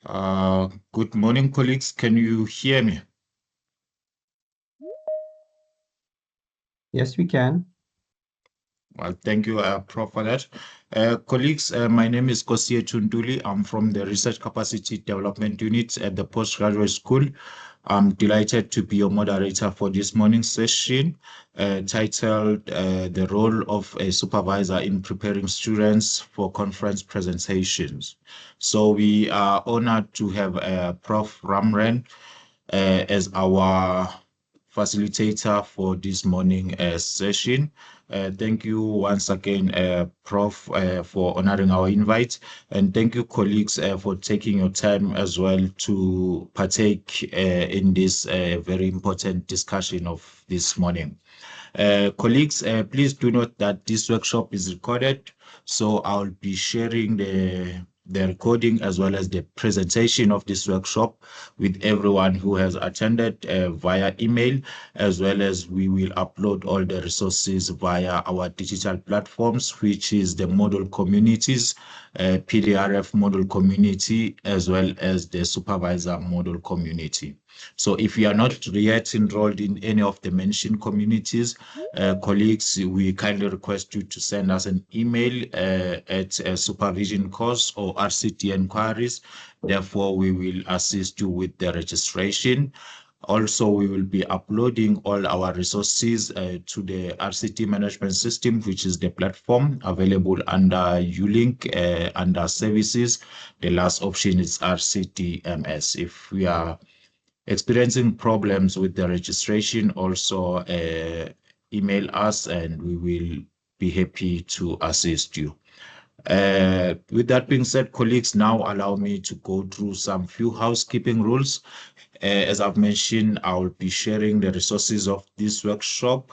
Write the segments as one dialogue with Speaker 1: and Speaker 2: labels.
Speaker 1: Good morning, colleagues. Can you hear me?
Speaker 2: Yes, we can.
Speaker 1: Well, thank you, Prof, for that. Colleagues, my name is Kosie Tunduli. I'm from the Research Capacity Development Unit at the Postgraduate School. I'm delighted to be your moderator for this morning's session, titled The Role of a Supervisor in Preparing Students for Conference Presentations. So we are honored to have Prof. Ramren as our facilitator for this morning session. Thank you once again, Prof, for honoring our invite. And thank you, colleagues, for taking your time as well to partake in this very important discussion of this morning. Colleagues, please do note that this workshop is recorded, so I'll be sharing the recording as well as the presentation of this workshop with everyone who has attended via email, as well as we will upload all the resources via our digital platforms, which is the model communities, PDRF model community, as well as the supervisor model community. So if you are not yet enrolled in any of the mentioned communities, colleagues, we kindly request you to send us an email at supervision course or RCT inquiries. Therefore, we will assist you with the registration. Also, we will be uploading all our resources to the RCT management system, which is the platform available under ULink under services. The last option is RCTMS. If we are experiencing problems with the registration, also email us and we will be happy to assist you. With that being said, colleagues, now allow me to go through some few housekeeping rules. As I've mentioned, I will be sharing the resources of this workshop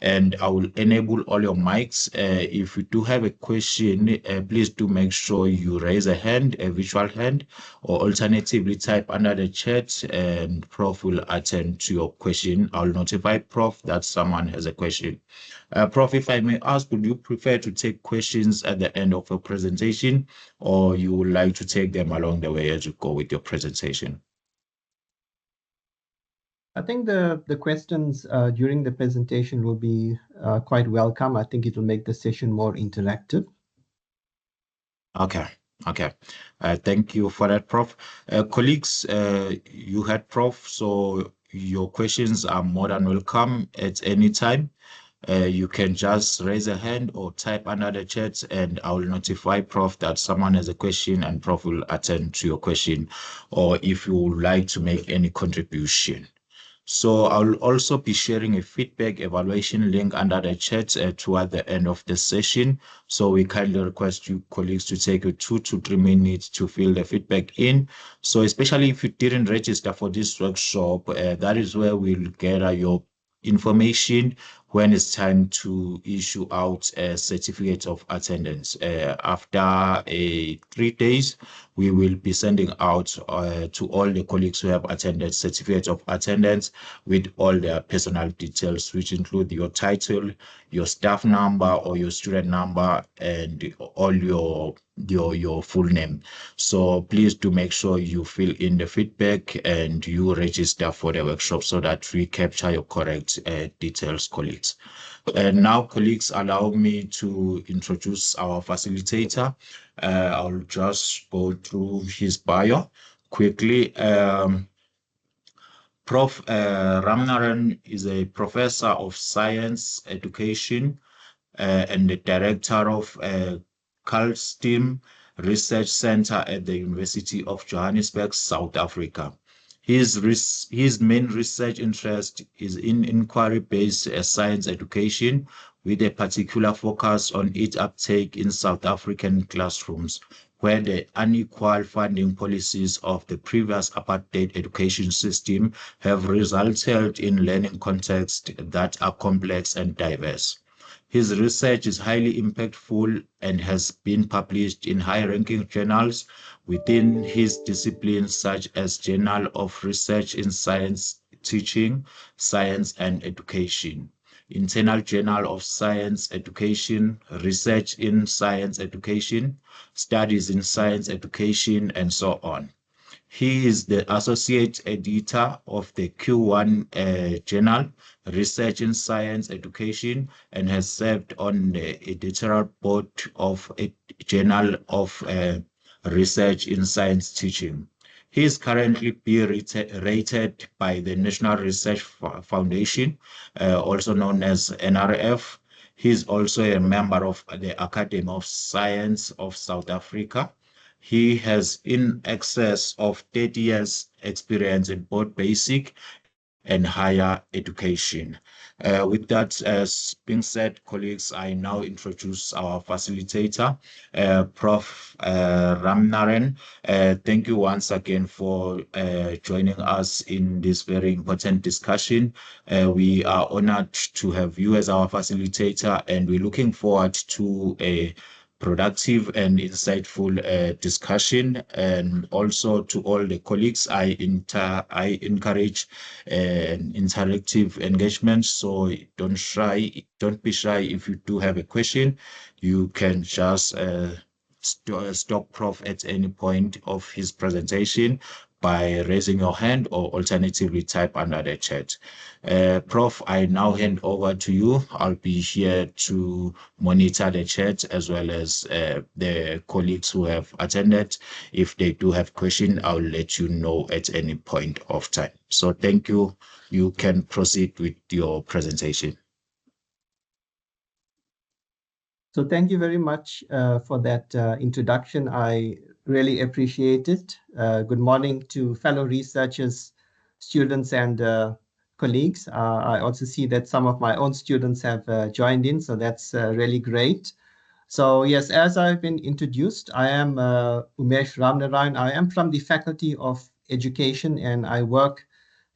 Speaker 1: and I will enable all your mics. If you do have a question, please do make sure you raise a hand, a virtual hand, or alternatively type under the chat and Prof will attend to your question. I'll notify Prof that someone has a question. Prof, if I may ask, would you prefer to take questions at the end of your presentation or you would like to take them along the way as you go with your presentation?
Speaker 2: I think the questions during the presentation will be quite welcome. I think it will make the session more interactive.
Speaker 1: Okay. Okay. Thank you for that, Prof. Colleagues, you had Prof, so your questions are more than welcome at any time. You can just raise a hand or type under the chat and I will notify Prof that someone has a question and Prof will attend to your question, or if you would like to make any contribution. So I'll also be sharing a feedback evaluation link under the chat toward the end of the session. So we kindly request you colleagues to take 2 to 3 minutes to fill the feedback in. So especially if you didn't register for this workshop, that is where we'll gather your information when it's time to issue out a certificate of attendance. After 3 days, we will be sending out to all the colleagues who have attended certificate of attendance with all their personal details, which include your title, your staff number or your student number, and all your full name. So please do make sure you fill in the feedback and you register for the workshop so that we capture your correct details, colleagues. And now, colleagues, allow me to introduce our facilitator. I'll just go through his bio quickly. Prof. Ramnaran is a professor of science education and the director of Kalstim Research Center at the University of Johannesburg, South Africa. His main research interest is in inquiry-based science education with a particular focus on its uptake in South African classrooms, where the unequal funding policies of the previous apartheid education system have resulted in learning contexts that are complex and diverse. His research is highly impactful and has been published in high-ranking journals within his disciplines such as Journal of Research in Science Teaching, Science and Education, Internal Journal of Science Education, Research in Science Education, Studies in Science Education, and so on. He is the associate editor of the Q1 journal, Research in Science Education, and has served on the editorial board of a journal of Research in Science Teaching. He is currently being rated by the National Research Foundation, also known as NRF. He is also a member of the Academy of Science of South Africa. He has in excess of 30 years experience in both basic and higher education. With that being said, colleagues, I now introduce our facilitator, Prof. Ramnaren. Thank you once again for joining us in this very important discussion. We are honored to have you as our facilitator, and we're looking forward to a productive and insightful discussion. And also to all the colleagues, I encourage interactive engagement. So don't be shy. If you do have a question, you can just stop Prof at any point of his presentation by raising your hand or alternatively type under the chat. Prof, I now hand over to you. I'll be here to monitor the chat as well as the colleagues who have attended. If they do have questions, I'll let you know at any point of time. So thank you. You can proceed with your presentation.
Speaker 2: So thank you very much for that introduction. I really appreciate it. Good morning to fellow researchers, students, and colleagues. I also see that some of my own students have joined in, so that's really great. So yes, as I've been introduced, I am Umesh Ramnarayan. I am from the Faculty of Education, and I work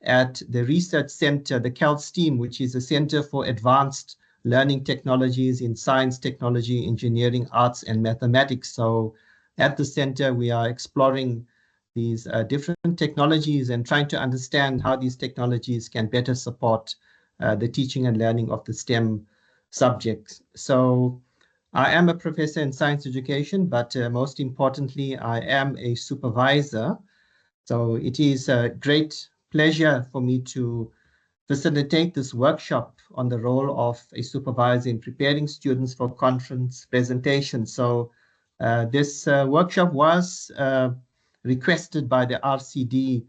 Speaker 2: at the Research Center, the CALS team, which is a Center for Advanced Learning Technologies in Science, Technology, Engineering, Arts, and Mathematics. So at the center, we are exploring these different technologies and trying to understand how these technologies can better support the teaching and learning of the STEM subjects. So I am a professor in science education, but most importantly, I am a supervisor. So it is a great pleasure for me to facilitate this workshop on the role of a supervisor in preparing students for conference presentations. So this workshop was requested by the RCD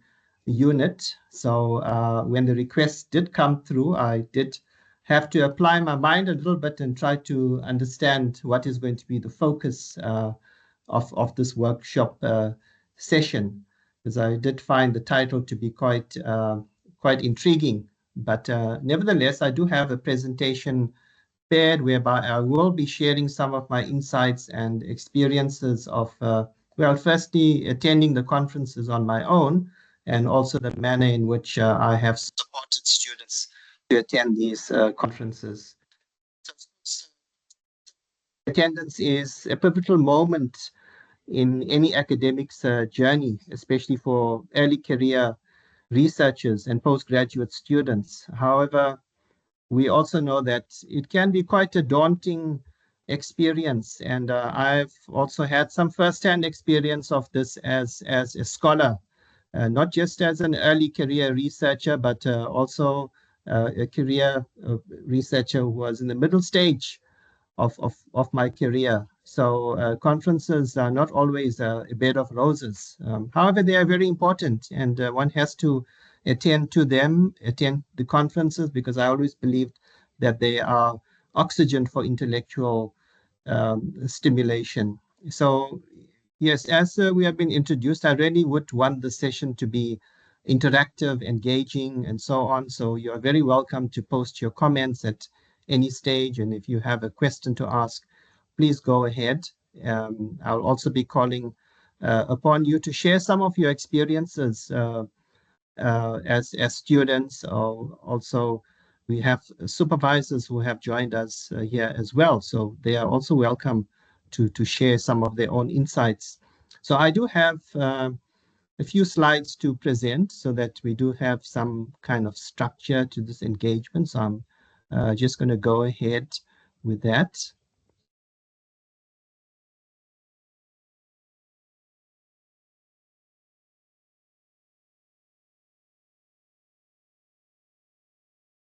Speaker 2: unit. So when the request did come through, I did have to apply my mind a little bit and try to understand what is going to be the focus of this workshop session, because I did find the title to be quite intriguing. But nevertheless, I do have a presentation prepared whereby I will be sharing some of my insights and experiences of, well, firstly, attending the conferences on my own, and also the manner in which I have supported students to attend these conferences. So, attendance is a pivotal moment in any academic's journey, especially for early career researchers and postgraduate students. However, we also know that it can be quite a daunting experience. And I've also had some firsthand experience of this as a scholar, not just as an early career researcher, but also a career researcher who was in the middle stage of my career. So conferences are not always a bed of roses. However, they are very important, and one has to attend to them, attend the conferences, because I always believed that they are oxygen for intellectual stimulation. So yes, as we have been introduced, I really would want the session to be interactive, engaging, and so on. So you are very welcome to post your comments at any stage. And if you have a question to ask, please go ahead. I'll also be calling upon you to share some of your experiences as students. Also, we have supervisors who have joined us here as well. So they are also welcome to share some of their own insights. So I do have a few slides to present so that we do have some kind of structure to this engagement. So I'm just going to go ahead with that.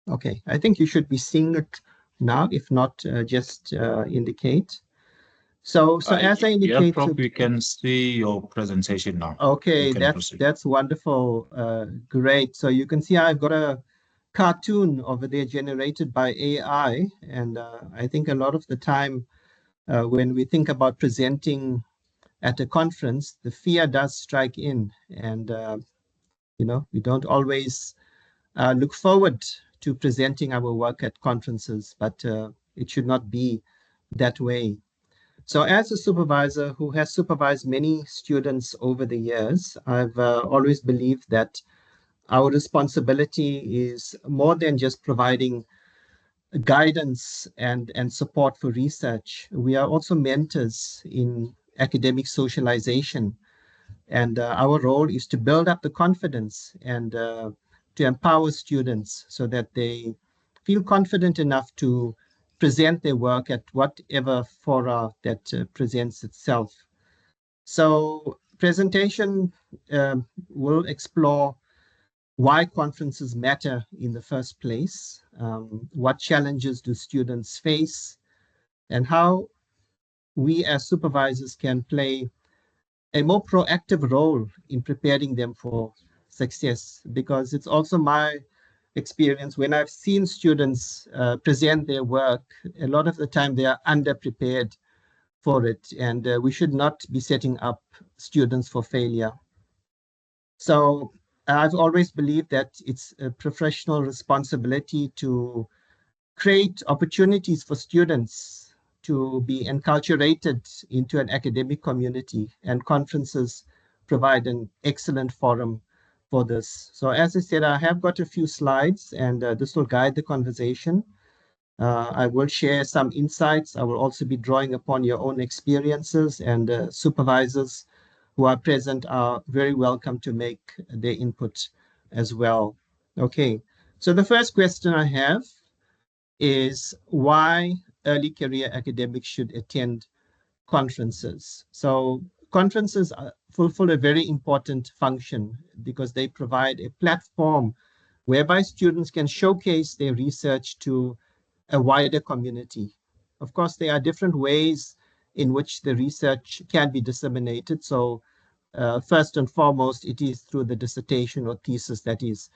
Speaker 2: Okay, I think you should be seeing it now. If not, just indicate. So as I
Speaker 1: Yeah, Prof,
Speaker 2: indicated,
Speaker 1: we can see your presentation now. You
Speaker 2: okay,
Speaker 1: can
Speaker 2: that's
Speaker 1: proceed.
Speaker 2: that's wonderful. Great. So you can see I've got a cartoon over there generated by AI, and I think a lot of the time when we think about presenting at a conference, the fear does strike in, and we don't always look forward to presenting our work at conferences, but it should not be that way. So, as a supervisor who has supervised many students over the years, I've always believed that our responsibility is more than just providing guidance and support for research. We are also mentors in academic socialization. And our role is to build up the confidence and to empower students so that they feel confident enough to present their work at whatever fora that presents itself. So, presentation will explore why conferences matter in the first place, what challenges do students face, and how we as supervisors can play a more proactive role in preparing them for success. Because it's also my experience when I've seen students present their work, a lot of the time they are underprepared for it, and we should not be setting up students for failure. So I've always believed that it's a professional responsibility to create opportunities for students to be enculturated into an academic community, and conferences provide an excellent forum for this. So as I said, I have got a few slides, and this will guide the conversation. I will share some insights. I will also be drawing upon your own experiences, and supervisors who are present are very welcome to make their input as well. Okay, so the first question I have is why early career academics should attend conferences. So conferences fulfill a very important function because they provide a platform whereby students can showcase their research to a wider community. Of course, there are different ways in which the research can be disseminated. So first and foremost, it is through the dissertation or thesis that is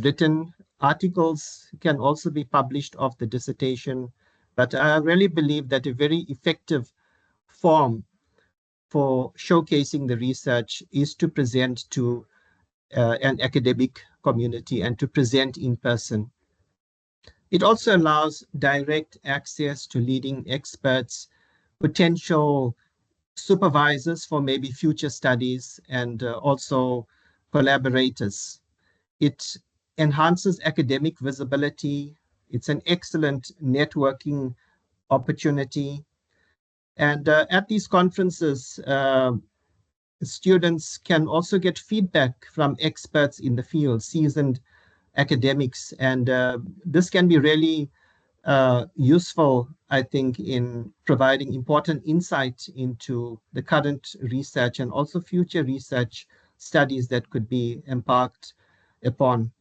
Speaker 2: written. Articles can also be published of the dissertation, but I really believe that a very effective form for showcasing the research is to present to an academic community and to present in person. It also allows direct access to leading experts, potential supervisors for maybe future studies, and also collaborators. It enhances academic visibility. It's an excellent networking opportunity. And at these conferences, students can also get feedback from experts in the field, seasoned academics. And this can be really useful, I think, in providing important insight into the current research and also future research studies that could be embarked upon.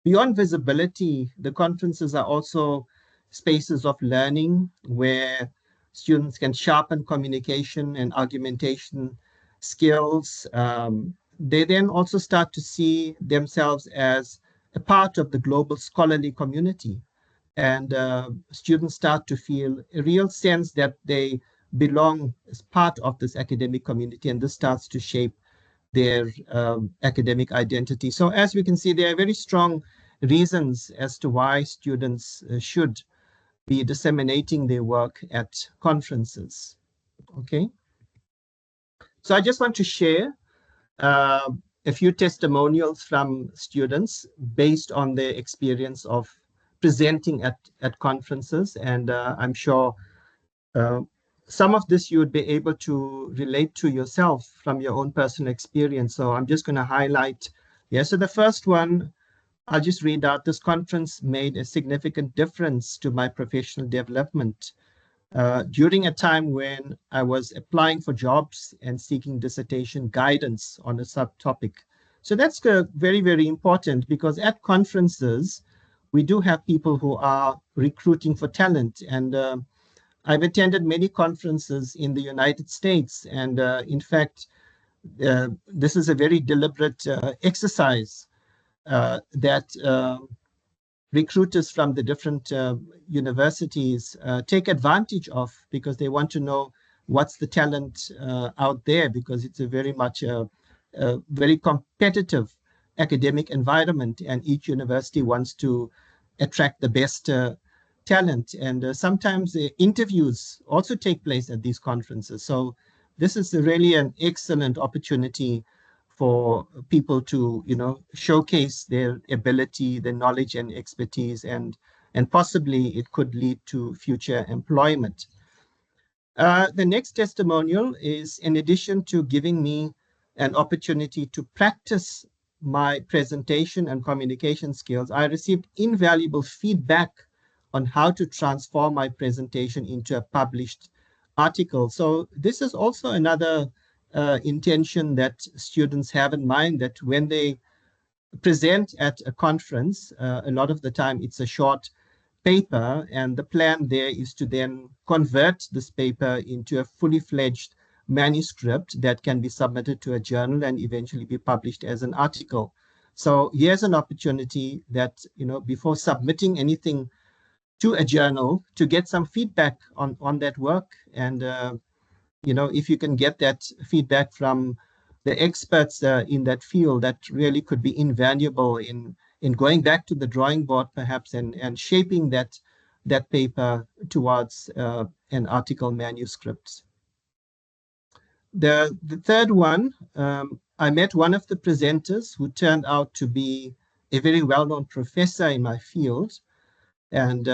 Speaker 2: Beyond visibility, the conferences are also spaces of learning where students can sharpen communication and argumentation skills. They then also start to see themselves as a part of the global scholarly community. And students start to feel a real sense that they belong as part of this academic community, and this starts to shape their academic identity. So as we can see, there are very strong reasons as to why students should be disseminating their work at conferences. Okay, so I just want to share uh, a few testimonials from students based on their experience of presenting at conferences, and I'm sure uh, some of this you would be able to relate to yourself from your own personal experience. So I'm just going to highlight. Yeah, so the first one, I'll just read out. This conference made a significant difference to my professional development. During a time when I was applying for jobs and seeking dissertation guidance on a subtopic. So that's very, very important because at conferences, we do have people who are recruiting for talent. And I've attended many conferences in the United States. And in fact, this is a very deliberate exercise that recruiters from the different universities take advantage of, because they want to know what's the talent out there, because it's a very much a very competitive academic environment, and each university wants to attract the best talent. And sometimes interviews also take place at these conferences. So this is really an excellent opportunity for people to, showcase their ability, their knowledge and expertise, and possibly it could lead to future employment. The next testimonial is, in addition to giving me an opportunity to practice my presentation and communication skills, I received invaluable feedback on how to transform my presentation into a published article. So this is also another intention that students have in mind, that when they present at a conference, a lot of the time it's a short paper, and the plan there is to then convert this paper into a fully fledged manuscript that can be submitted to a journal and eventually be published as an article. So here's an opportunity that, before submitting anything to a journal, to get some feedback on that work. And if you can get that feedback from the experts in that field, that really could be invaluable in going back to the drawing board perhaps, and shaping that paper towards an article manuscript. The third one, I met one of the presenters who turned out to be a very well-known professor in my field, and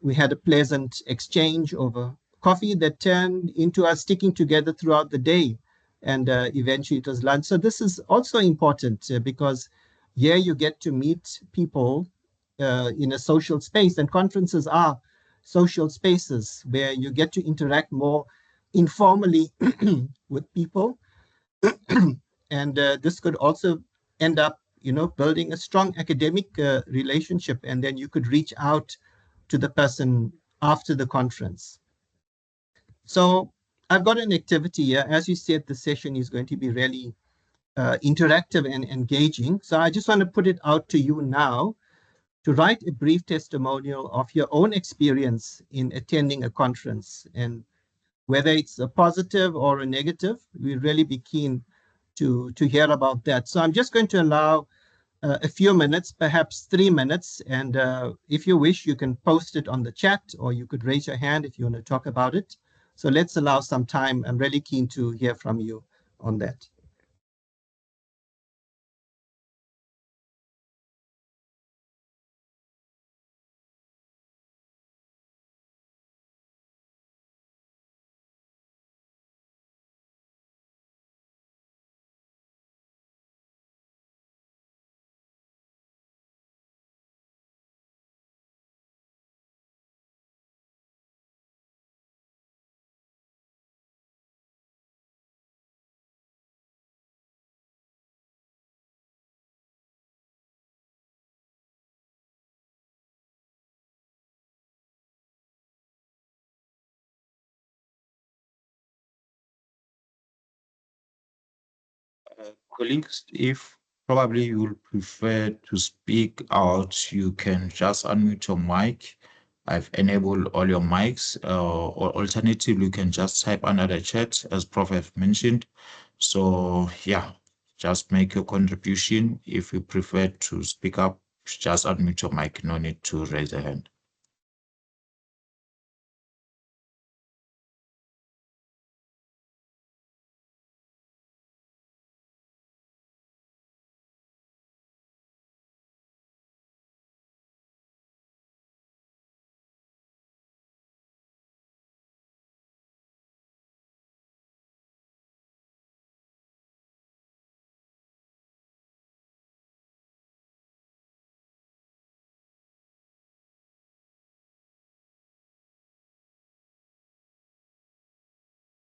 Speaker 2: we had a pleasant exchange over coffee that turned into us sticking together throughout the day, and eventually it was lunch. So this is also important because here you get to meet people in a social space, and conferences are social spaces where you get to interact more informally with people. And this could also end up, building a strong academic relationship, and then you could reach out to the person after the conference. So I've got an activity here. As you said, the session is going to be really interactive and engaging. So I just want to put it out to you now to write a brief testimonial of your own experience in attending a conference. And whether it's a positive or a negative, we'd really be keen to hear about that. So I'm just going to allow a few minutes, perhaps 3 minutes. And if you wish, you can post it on the chat, or you could raise your hand if you want to talk about it. So let's allow some time. I'm really keen to hear from you on that.
Speaker 1: Colleagues, if probably you will prefer to speak out, you can just unmute your mic. I've enabled all your mics, or alternatively, you can just type under the chat, as Prof have mentioned. So yeah, just make your contribution. If you prefer to speak up, just unmute your mic. No need to raise a hand.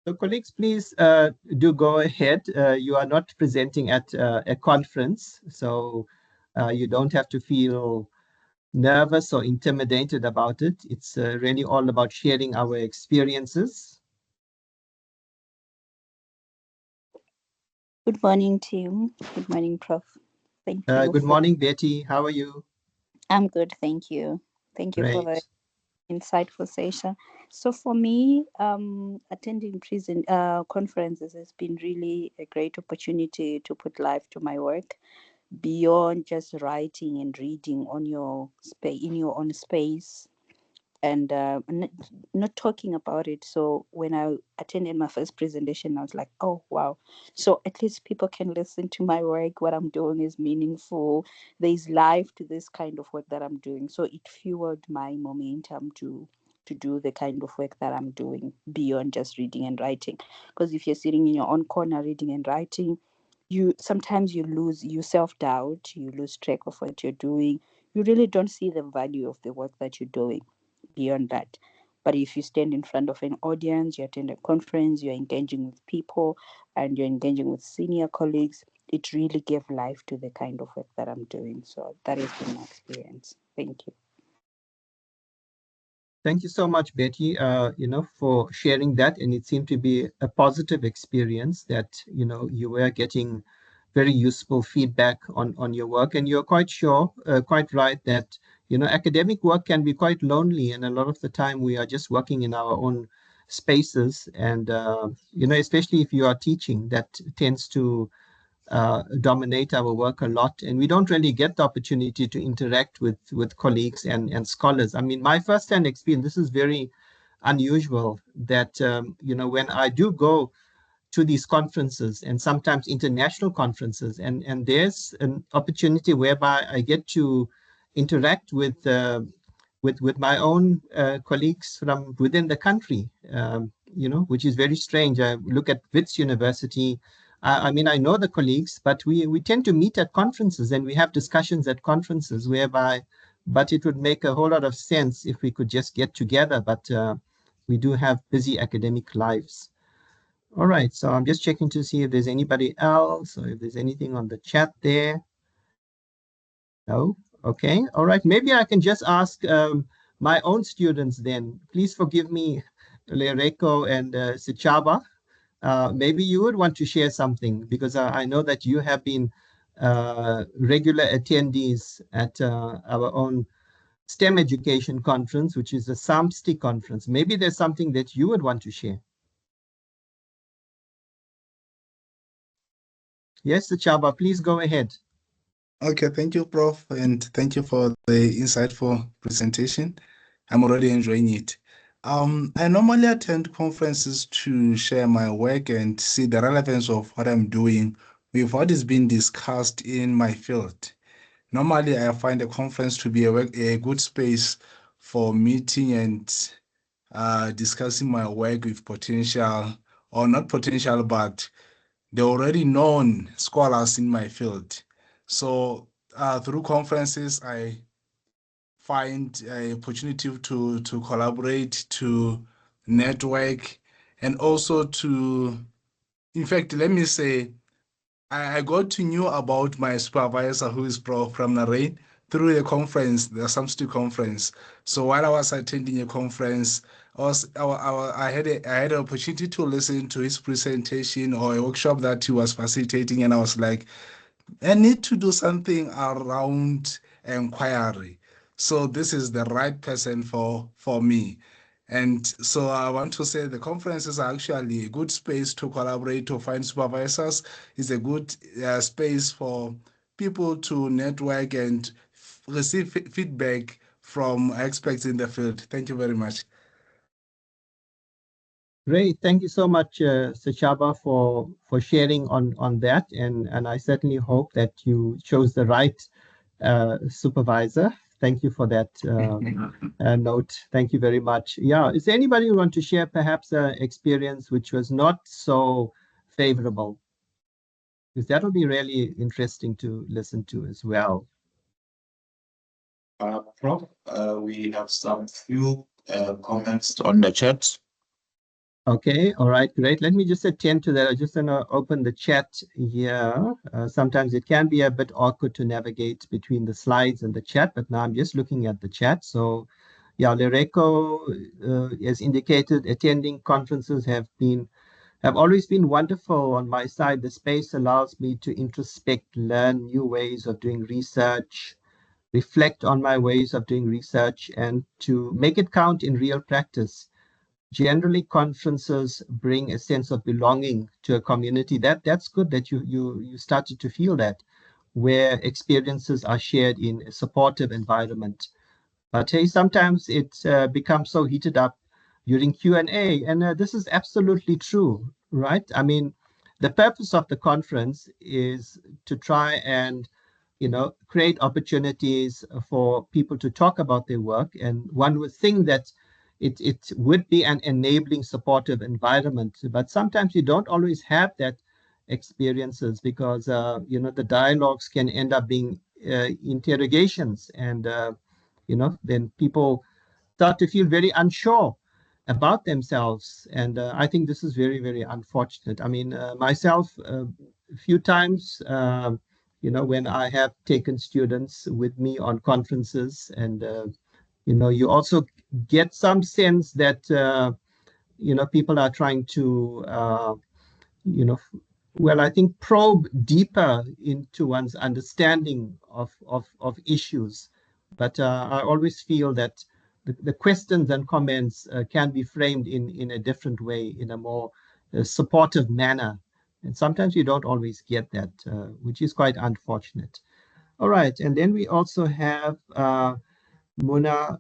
Speaker 2: So colleagues, please do go ahead. You are not presenting at a conference, so you don't have to feel nervous or intimidated about it. It's really all about sharing our experiences.
Speaker 3: Good morning, team. Good morning, Prof. Thank you
Speaker 2: Good
Speaker 3: for.
Speaker 2: morning, Betty. How are you?
Speaker 3: I'm good, thank you. Thank you for the
Speaker 2: Great.
Speaker 3: insightful session. So for me, attending prison conferences has been really a great opportunity to put life to my work beyond just writing and reading on your space in your own space and not talking about it. So when I attended my first presentation, I was like, oh, wow. So at least people can listen to my work. What I'm doing is meaningful. There's life to this kind of work that I'm doing. So it fueled my momentum to do the kind of work that I'm doing beyond just reading and writing. Because if you're sitting in your own corner reading and writing, you sometimes you self-doubt, you lose track of what you're doing. You really don't see the value of the work that you're doing beyond that. But if you stand in front of an audience, you attend a conference, you're engaging with people and you're engaging with senior colleagues, it really gave life to the kind of work that I'm doing. So that has been my experience. Thank you.
Speaker 2: Thank you so much, Betty, for sharing that. And it seemed to be a positive experience that, you were getting very useful feedback on your work. And you're quite sure, quite right that, academic work can be quite lonely. And a lot of the time we are just working in our own spaces. And, especially if you are teaching, that tends to dominate our work a lot, and we don't really get the opportunity to interact with colleagues and scholars. I mean, my first-hand experience, this is very unusual that when I do go to these conferences and sometimes international conferences, and there's an opportunity whereby I get to interact with my own colleagues from within the country, which is very strange. I look at Wits University. I mean, I know the colleagues, but we tend to meet at conferences and we have discussions at conferences but it would make a whole lot of sense if we could just get together. But we do have busy academic lives. All right, so I'm just checking to see if there's anybody else or if there's anything on the chat there. No? Okay. All right. Maybe I can just ask my own students then. Please forgive me, Lereko and Sichaba. Maybe you would want to share something because I know that you have been regular attendees at our own STEM education conference, which is the SAMSTI conference. Maybe there's something that you would want to share. Yes, Sichaba, please go ahead.
Speaker 4: Okay, thank you, Prof, and thank you for the insightful presentation. I'm already enjoying it. I normally attend conferences to share my work and see the relevance of what I'm doing with what is being discussed in my field. Normally, I find a conference to be a good space for meeting and discussing my work with potential, or not potential, but the already known scholars in my field. So through conferences, I find a opportunity to collaborate, to network, and also to, in fact, let me say, I got to know about my supervisor, who is from Narain, through the conference, the Samstu conference. So while I was attending a conference, I had an opportunity to listen to his presentation or a workshop that he was facilitating, and I was like, I need to do something around inquiry. So this is the right person for me. And so I want to say the conferences are actually a good space to collaborate, to find supervisors. It's a good space for people to network and receive feedback from experts in the field. Thank you very much.
Speaker 2: Great. Thank you so much, Sachaba, for sharing on that. And I certainly hope that you chose the right supervisor. Thank you for that note. Thank you very much. Yeah. Is there anybody who want to share perhaps an experience which was not so favorable? Because that will be really interesting to listen to as well.
Speaker 1: Prof, we have some few comments on the chat.
Speaker 2: Okay, all right, great. Let me just attend to that. I just want to open the chat here. Sometimes it can be a bit awkward to navigate between the slides and the chat, but now I'm just looking at the chat. So, yeah, Lereko has indicated attending conferences have always been wonderful on my side. The space allows me to introspect, learn new ways of doing research, reflect on my ways of doing research, and to make it count in real practice. Generally, conferences bring a sense of belonging to a community. That's good that you started to feel that, where experiences are shared in a supportive environment. But hey, sometimes it becomes so heated up during Q&A, and this is absolutely true, right? I mean, the purpose of the conference is to try and create opportunities for people to talk about their work. And one would think that it would be an enabling, supportive environment. But sometimes you don't always have that experiences because, the dialogues can end up being interrogations. And, then people start to feel very unsure about themselves. And I think this is very, very unfortunate. I mean, myself, a few times, when I have taken students with me on conferences, and, you also get some sense that, people are trying to, you know, I think probe deeper into one's understanding of issues. But I always feel that the questions and comments can be framed in a different way, in a more supportive manner. And sometimes you don't always get that, which is quite unfortunate. All right. And then we also have Muna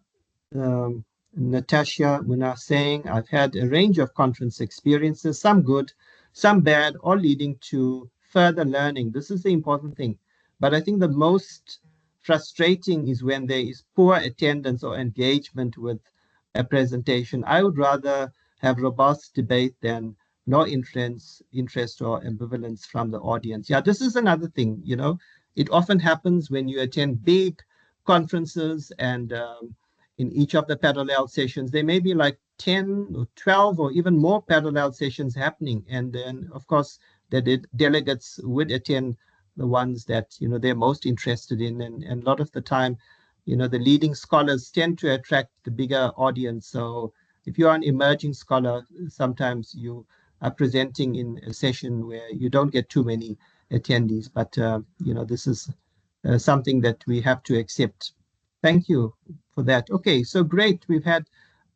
Speaker 2: Natasha Muna saying, I've had a range of conference experiences, some good, some bad, all leading to further learning. This is the important thing. But I think the most frustrating is when there is poor attendance or engagement with a presentation. I would rather have robust debate than no interest or ambivalence from the audience. Yeah, this is another thing, it often happens when you attend big conferences, and in each of the parallel sessions, there may be like 10 or 12 or even more parallel sessions happening. And then, of course, the delegates would attend the ones that, they're most interested in. And a lot of the time, the leading scholars tend to attract the bigger audience. So if you're an emerging scholar, sometimes you are presenting in a session where you don't get too many attendees. But, this is something that we have to accept. Thank you for that. Okay, so great. We've had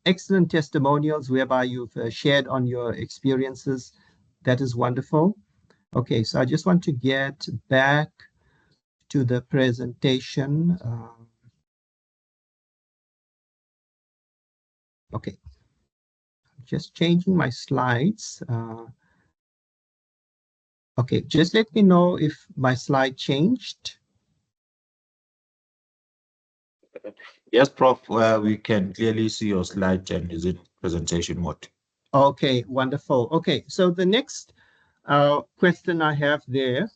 Speaker 2: excellent testimonials whereby you've shared on your experiences. That is wonderful. Okay, so I just want to get back to the presentation. Okay, just changing my slides. Okay, just let me know if my slide changed.
Speaker 1: Yes, Prof, we can clearly see your slide and is it presentation mode.
Speaker 2: Okay, wonderful. Okay, so the next question I have there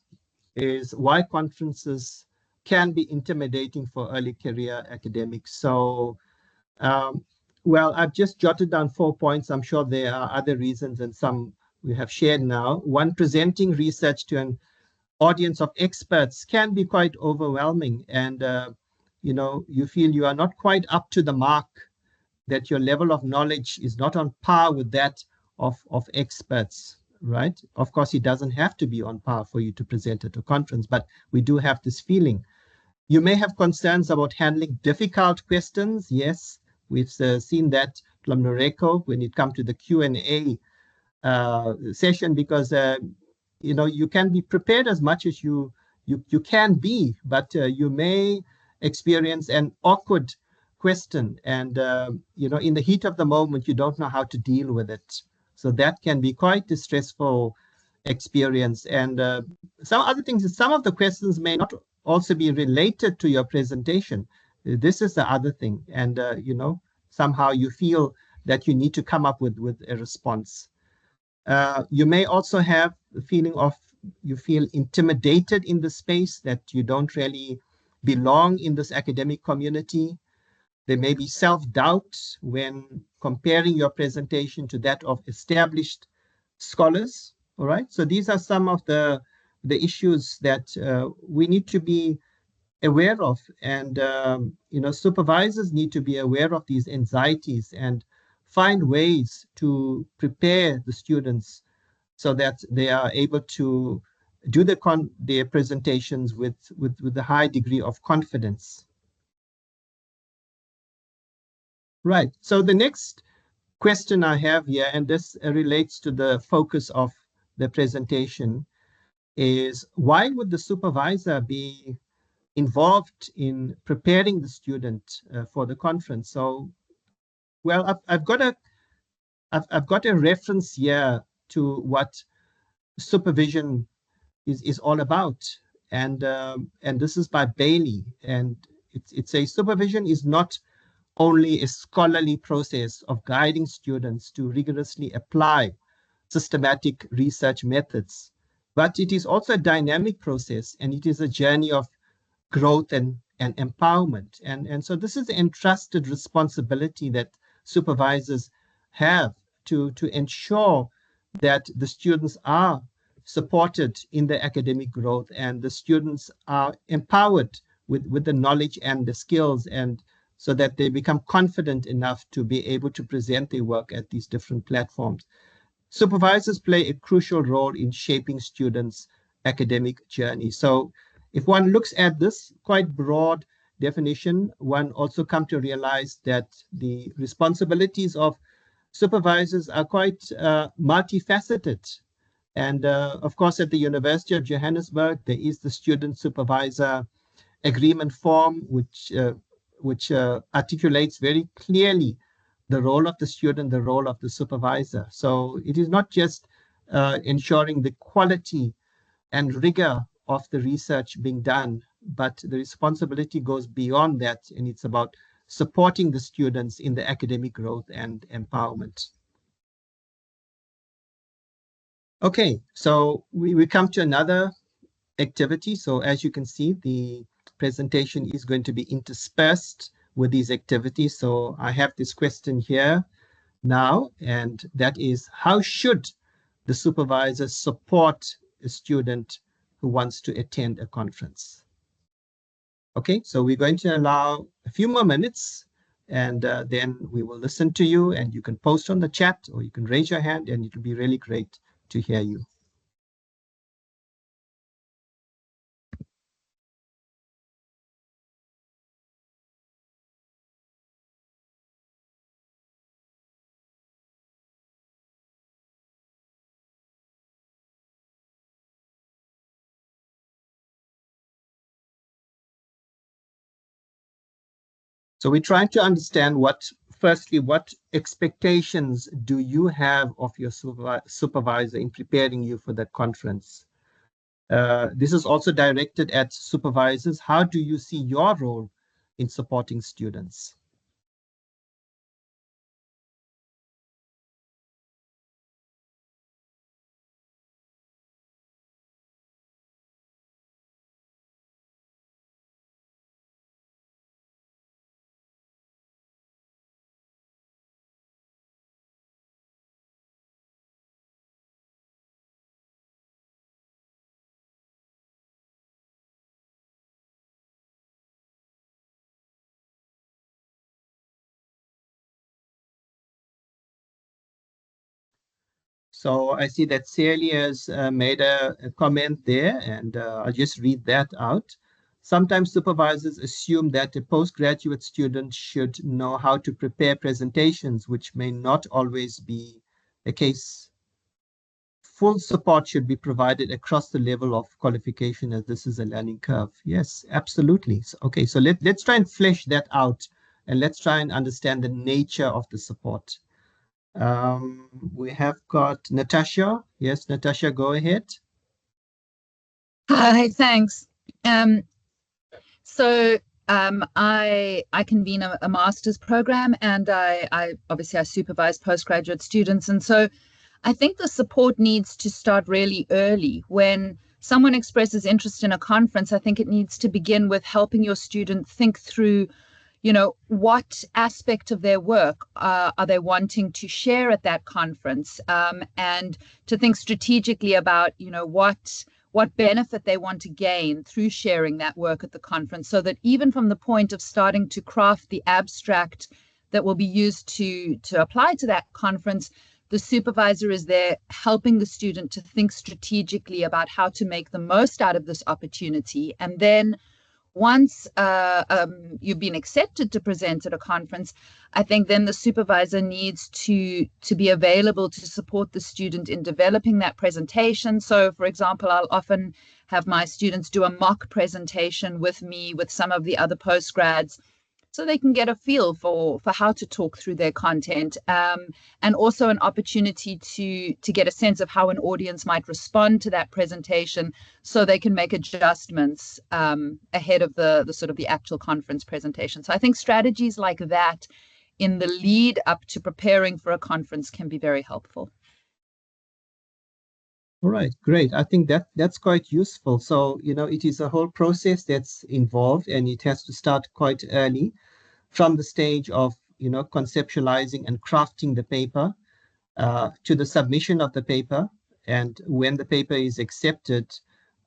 Speaker 2: is why conferences can be intimidating for early career academics. So, well, I've just jotted down 4 points. I'm sure there are other reasons, and some we have shared now. One, presenting research to an audience of experts can be quite overwhelming, and you feel you are not quite up to the mark, that your level of knowledge is not on par with that of experts, right? Of course, it doesn't have to be on par for you to present at a conference, but we do have this feeling. You may have concerns about handling difficult questions. Yes, we've seen that from Noreko when it comes to the Q&A session, because you can be prepared as much as you can be, but you may experience an awkward question, and in the heat of the moment you don't know how to deal with it. So that can be quite distressful experience. And some other things is some of the questions may not also be related to your presentation. This is the other thing, and somehow you feel that you need to come up with a response. You may also have the feeling of you feel intimidated in the space, that you don't really belong in this academic community. There may be self-doubt when comparing your presentation to that of established scholars. All right. So these are some of the issues that we need to be aware of, and supervisors need to be aware of these anxieties and find ways to prepare the students so that they are able to do their presentations with a high degree of confidence. Right. So the next question I have here, and this relates to the focus of the presentation, is why would the supervisor be involved in preparing the student for the conference? So, well, I've got a reference here to what supervision is all about, and this is by Bailey, and it says supervision is not only a scholarly process of guiding students to rigorously apply systematic research methods, but it is also a dynamic process, and it is a journey of growth and empowerment. And so this is an entrusted responsibility that supervisors have to ensure that the students are supported in their academic growth and the students are empowered with the knowledge and the skills, and so that they become confident enough to be able to present their work at these different platforms. Supervisors play a crucial role in shaping students' academic journey. So if one looks at this quite broad definition, one also come to realize that the responsibilities of supervisors are quite multifaceted. And of course, at the University of Johannesburg, there is the student supervisor agreement form, which articulates very clearly the role of the student, the role of the supervisor. So it is not just ensuring the quality and rigor of the research being done, but the responsibility goes beyond that, and it's about supporting the students in the academic growth and empowerment. Okay, so we come to another activity. So as you can see, the presentation is going to be interspersed with these activities. So I have this question here now, and that is, how should the supervisor support a student who wants to attend a conference? Okay, so we're going to allow a few more minutes, and then we will listen to you, and you can post on the chat or you can raise your hand, and it will be really great to hear you. So we're trying to understand firstly, what expectations do you have of your supervisor in preparing you for that conference? This is also directed at supervisors. How do you see your role in supporting students? So I see that Sally has made a comment there, and I'll just read that out. Sometimes supervisors assume that a postgraduate student should know how to prepare presentations, which may not always be the case. Full support should be provided across the level of qualification, as this is a learning curve. Yes, absolutely. So, okay, so let's try and flesh that out, and let's try and understand the nature of the support. We have got Natasha. Yes, Natasha, go ahead.
Speaker 5: Hi, thanks. I convene a master's program, and I obviously supervise postgraduate students, and so I think the support needs to start really early. When someone expresses interest in a conference, I think it needs to begin with helping your student think through what aspect of their work are they wanting to share at that conference, and to think strategically about, what benefit they want to gain through sharing that work at the conference, so that even from the point of starting to craft the abstract that will be used to apply to that conference, the supervisor is there helping the student to think strategically about how to make the most out of this opportunity. And then once you've been accepted to present at a conference, I think then the supervisor needs to be available to support the student in developing that presentation. So, for example, I'll often have my students do a mock presentation with me, with some of the other postgrads, so they can get a feel for how to talk through their content, and also an opportunity to get a sense of how an audience might respond to that presentation, so they can make adjustments ahead of the sort of the actual conference presentation. So I think strategies like that in the lead up to preparing for a conference can be very helpful.
Speaker 2: All right, great. I think that's quite useful. So, it is a whole process that's involved, and it has to start quite early from the stage of, conceptualizing and crafting the paper to the submission of the paper. And when the paper is accepted,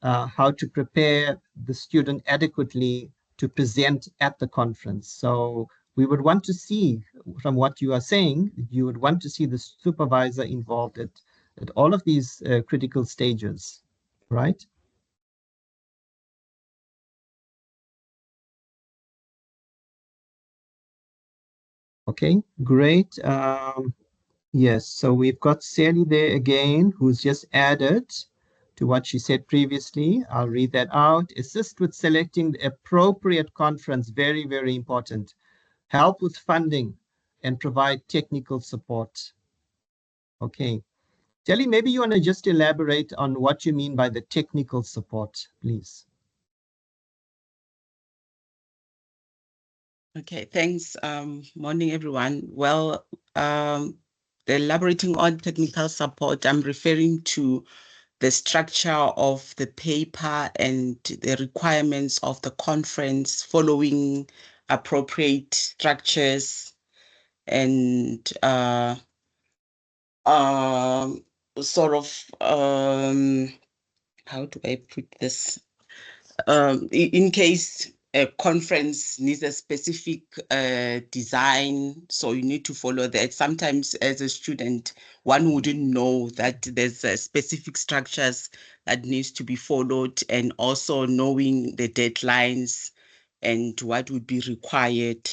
Speaker 2: how to prepare the student adequately to present at the conference. So we would want to see, from what you are saying, you would want to see the supervisor involved at all of these critical stages, right? Okay, great. Yes, so we've got Sally there again, who's just added to what she said previously. I'll read that out. Assist with selecting the appropriate conference, very, very important. Help with funding and provide technical support. Okay. Jelly, maybe you want to just elaborate on what you mean by the technical support, please.
Speaker 6: Okay, thanks. Morning, everyone. Well, elaborating on technical support, I'm referring to the structure of the paper and the requirements of the conference, following appropriate structures and sort of how do I put this? In case a conference needs a specific design, so you need to follow that. Sometimes as a student, one wouldn't know that there's specific structures that needs to be followed, and also knowing the deadlines and what would be required,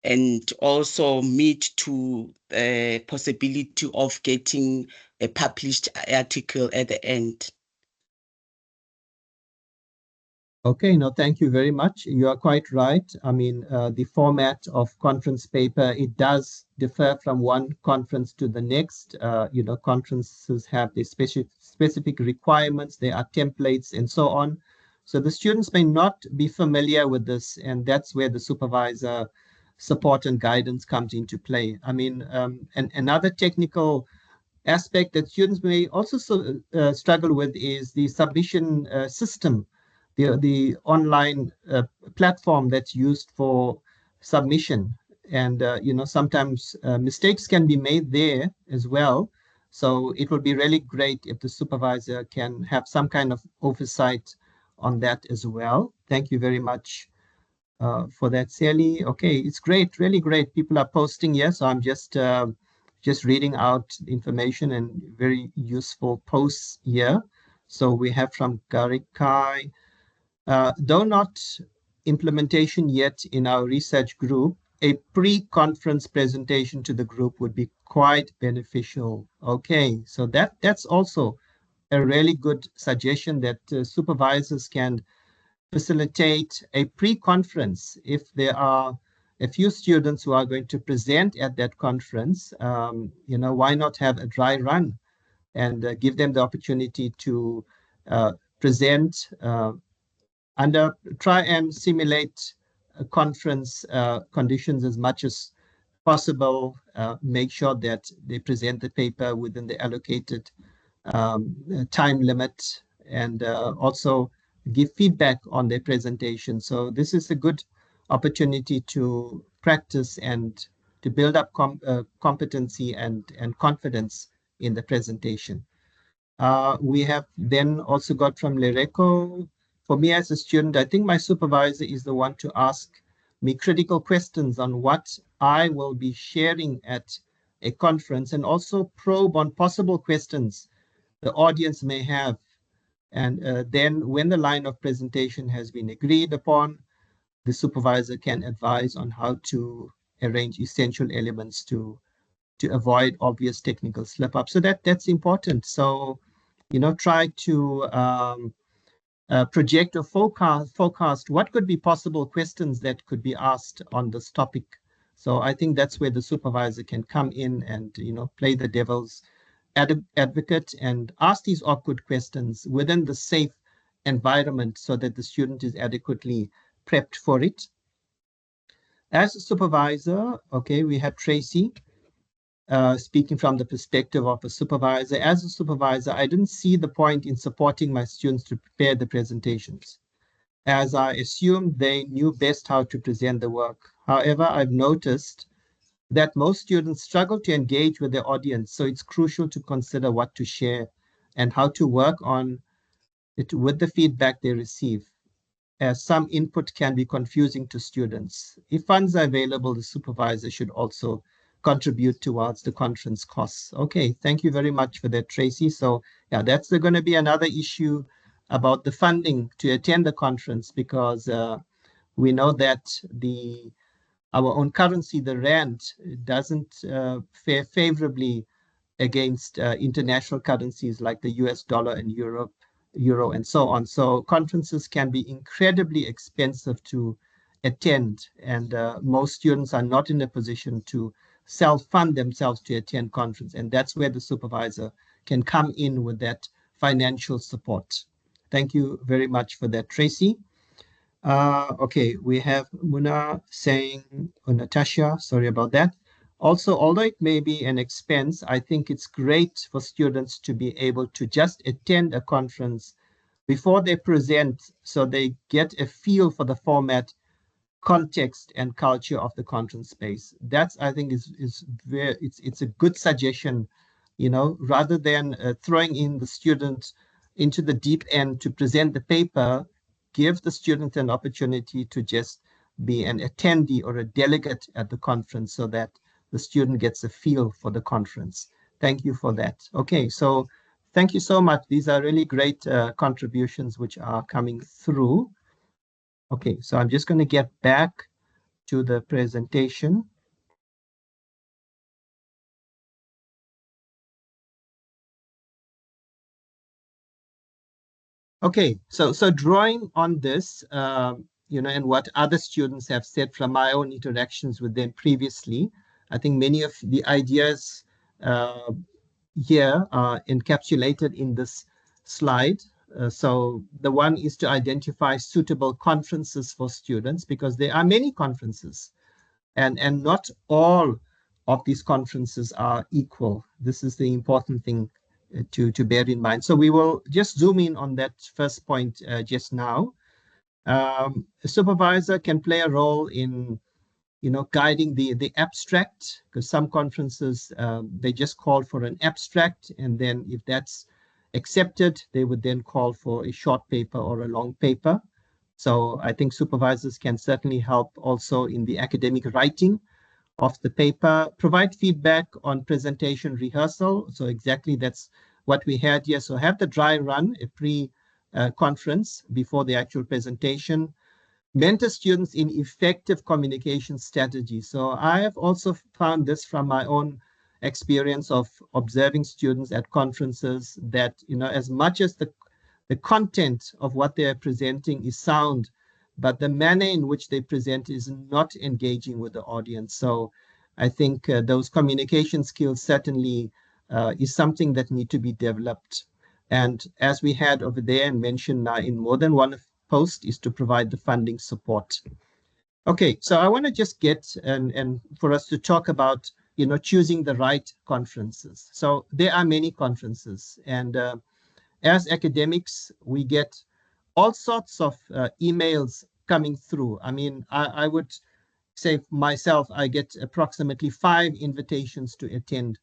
Speaker 6: and also meet to the possibility of getting a published article at the end.
Speaker 2: Okay, no, thank you very much. You are quite right. I mean, the format of conference paper, it does differ from one conference to the next. Conferences have the specific requirements, there are templates and so on. So the students may not be familiar with this, and that's where the supervisor support and guidance comes into play. I mean, and another technical aspect that students may also struggle with is the submission system, the online platform that's used for submission. And, sometimes mistakes can be made there as well. So it would be really great if the supervisor can have some kind of oversight on that as well. Thank you very much for that, Sally. Okay, it's great, really great. People are posting, yes, so I'm just reading out information and very useful posts here. So we have from Garikai, though not implementation yet in our research group, a pre-conference presentation to the group would be quite beneficial. Okay, so that's also a really good suggestion, that supervisors can facilitate a pre-conference if there are a few students who are going to present at that conference. Why not have a dry run and give them the opportunity to present try and simulate conference conditions as much as possible. Make sure that they present the paper within the allocated time limit, and also give feedback on their presentation. So this is a good opportunity to practice and to build up competency and confidence in the presentation. We have then also got from Lereko, for me as a student, I think my supervisor is the one to ask me critical questions on what I will be sharing at a conference, and also probe on possible questions the audience may have. And then when the line of presentation has been agreed upon, the supervisor can advise on how to arrange essential elements to avoid obvious technical slip ups. So that's important. So, try to project or forecast what could be possible questions that could be asked on this topic. So I think that's where the supervisor can come in and play the devil's advocate and ask these awkward questions within the safe environment so that the student is adequately prepped for it. As a supervisor, okay, we have Tracy speaking from the perspective of a supervisor. As a supervisor, I didn't see the point in supporting my students to prepare the presentations, as I assumed they knew best how to present the work. However, I've noticed that most students struggle to engage with their audience, so it's crucial to consider what to share and how to work on it with the feedback they receive, as some input can be confusing to students. If funds are available, the supervisor should also contribute towards the conference costs. Okay, thank you very much for that, Tracy. So yeah, that's going to be another issue about the funding to attend the conference, because we know that our own currency, the rand, doesn't fare favorably against international currencies like the US dollar and euro and so on. So conferences can be incredibly expensive to attend, and most students are not in a position to self-fund themselves to attend conference, and that's where the supervisor can come in with that financial support. Thank you very much for that, Tracy. Okay, we have Muna saying, or Natasha, sorry about that. Also, although it may be an expense, I think it's great for students to be able to just attend a conference before they present, so they get a feel for the format, context, and culture of the conference space. That's, I think, is very, it's a good suggestion, rather than throwing in the student into the deep end to present the paper. Give the student an opportunity to just be an attendee or a delegate at the conference, so that the student gets a feel for the conference. Thank you for that. Okay, so thank you so much. These are really great contributions which are coming through. Okay, so I'm just going to get back to the presentation. Okay, so drawing on this, and what other students have said from my own interactions with them previously, I think many of the ideas here are encapsulated in this slide. So the one is to identify suitable conferences for students, because there are many conferences, and not all of these conferences are equal. This is the important thing to bear in mind. So we will just zoom in on that first point just now. A supervisor can play a role in guiding the abstract, because some conferences, they just call for an abstract, and then if that's accepted, they would then call for a short paper or a long paper. So I think supervisors can certainly help also in the academic writing of the paper, provide feedback on presentation rehearsal. So exactly that's what we had here. So have the dry run, a pre-conference before the actual presentation. Mentor students in effective communication strategies. So I have also found this from my own experience of observing students at conferences, that, as much as the content of what they are presenting is sound, but the manner in which they present is not engaging with the audience. So I think those communication skills certainly is something that need to be developed. And as we had over there and mentioned now in more than one post, is to provide the funding support. Okay, so I want to just get and for us to talk about, choosing the right conferences. So there are many conferences, and as academics, we get all sorts of emails coming through. I mean, I would say myself, I get approximately 5 invitations to attend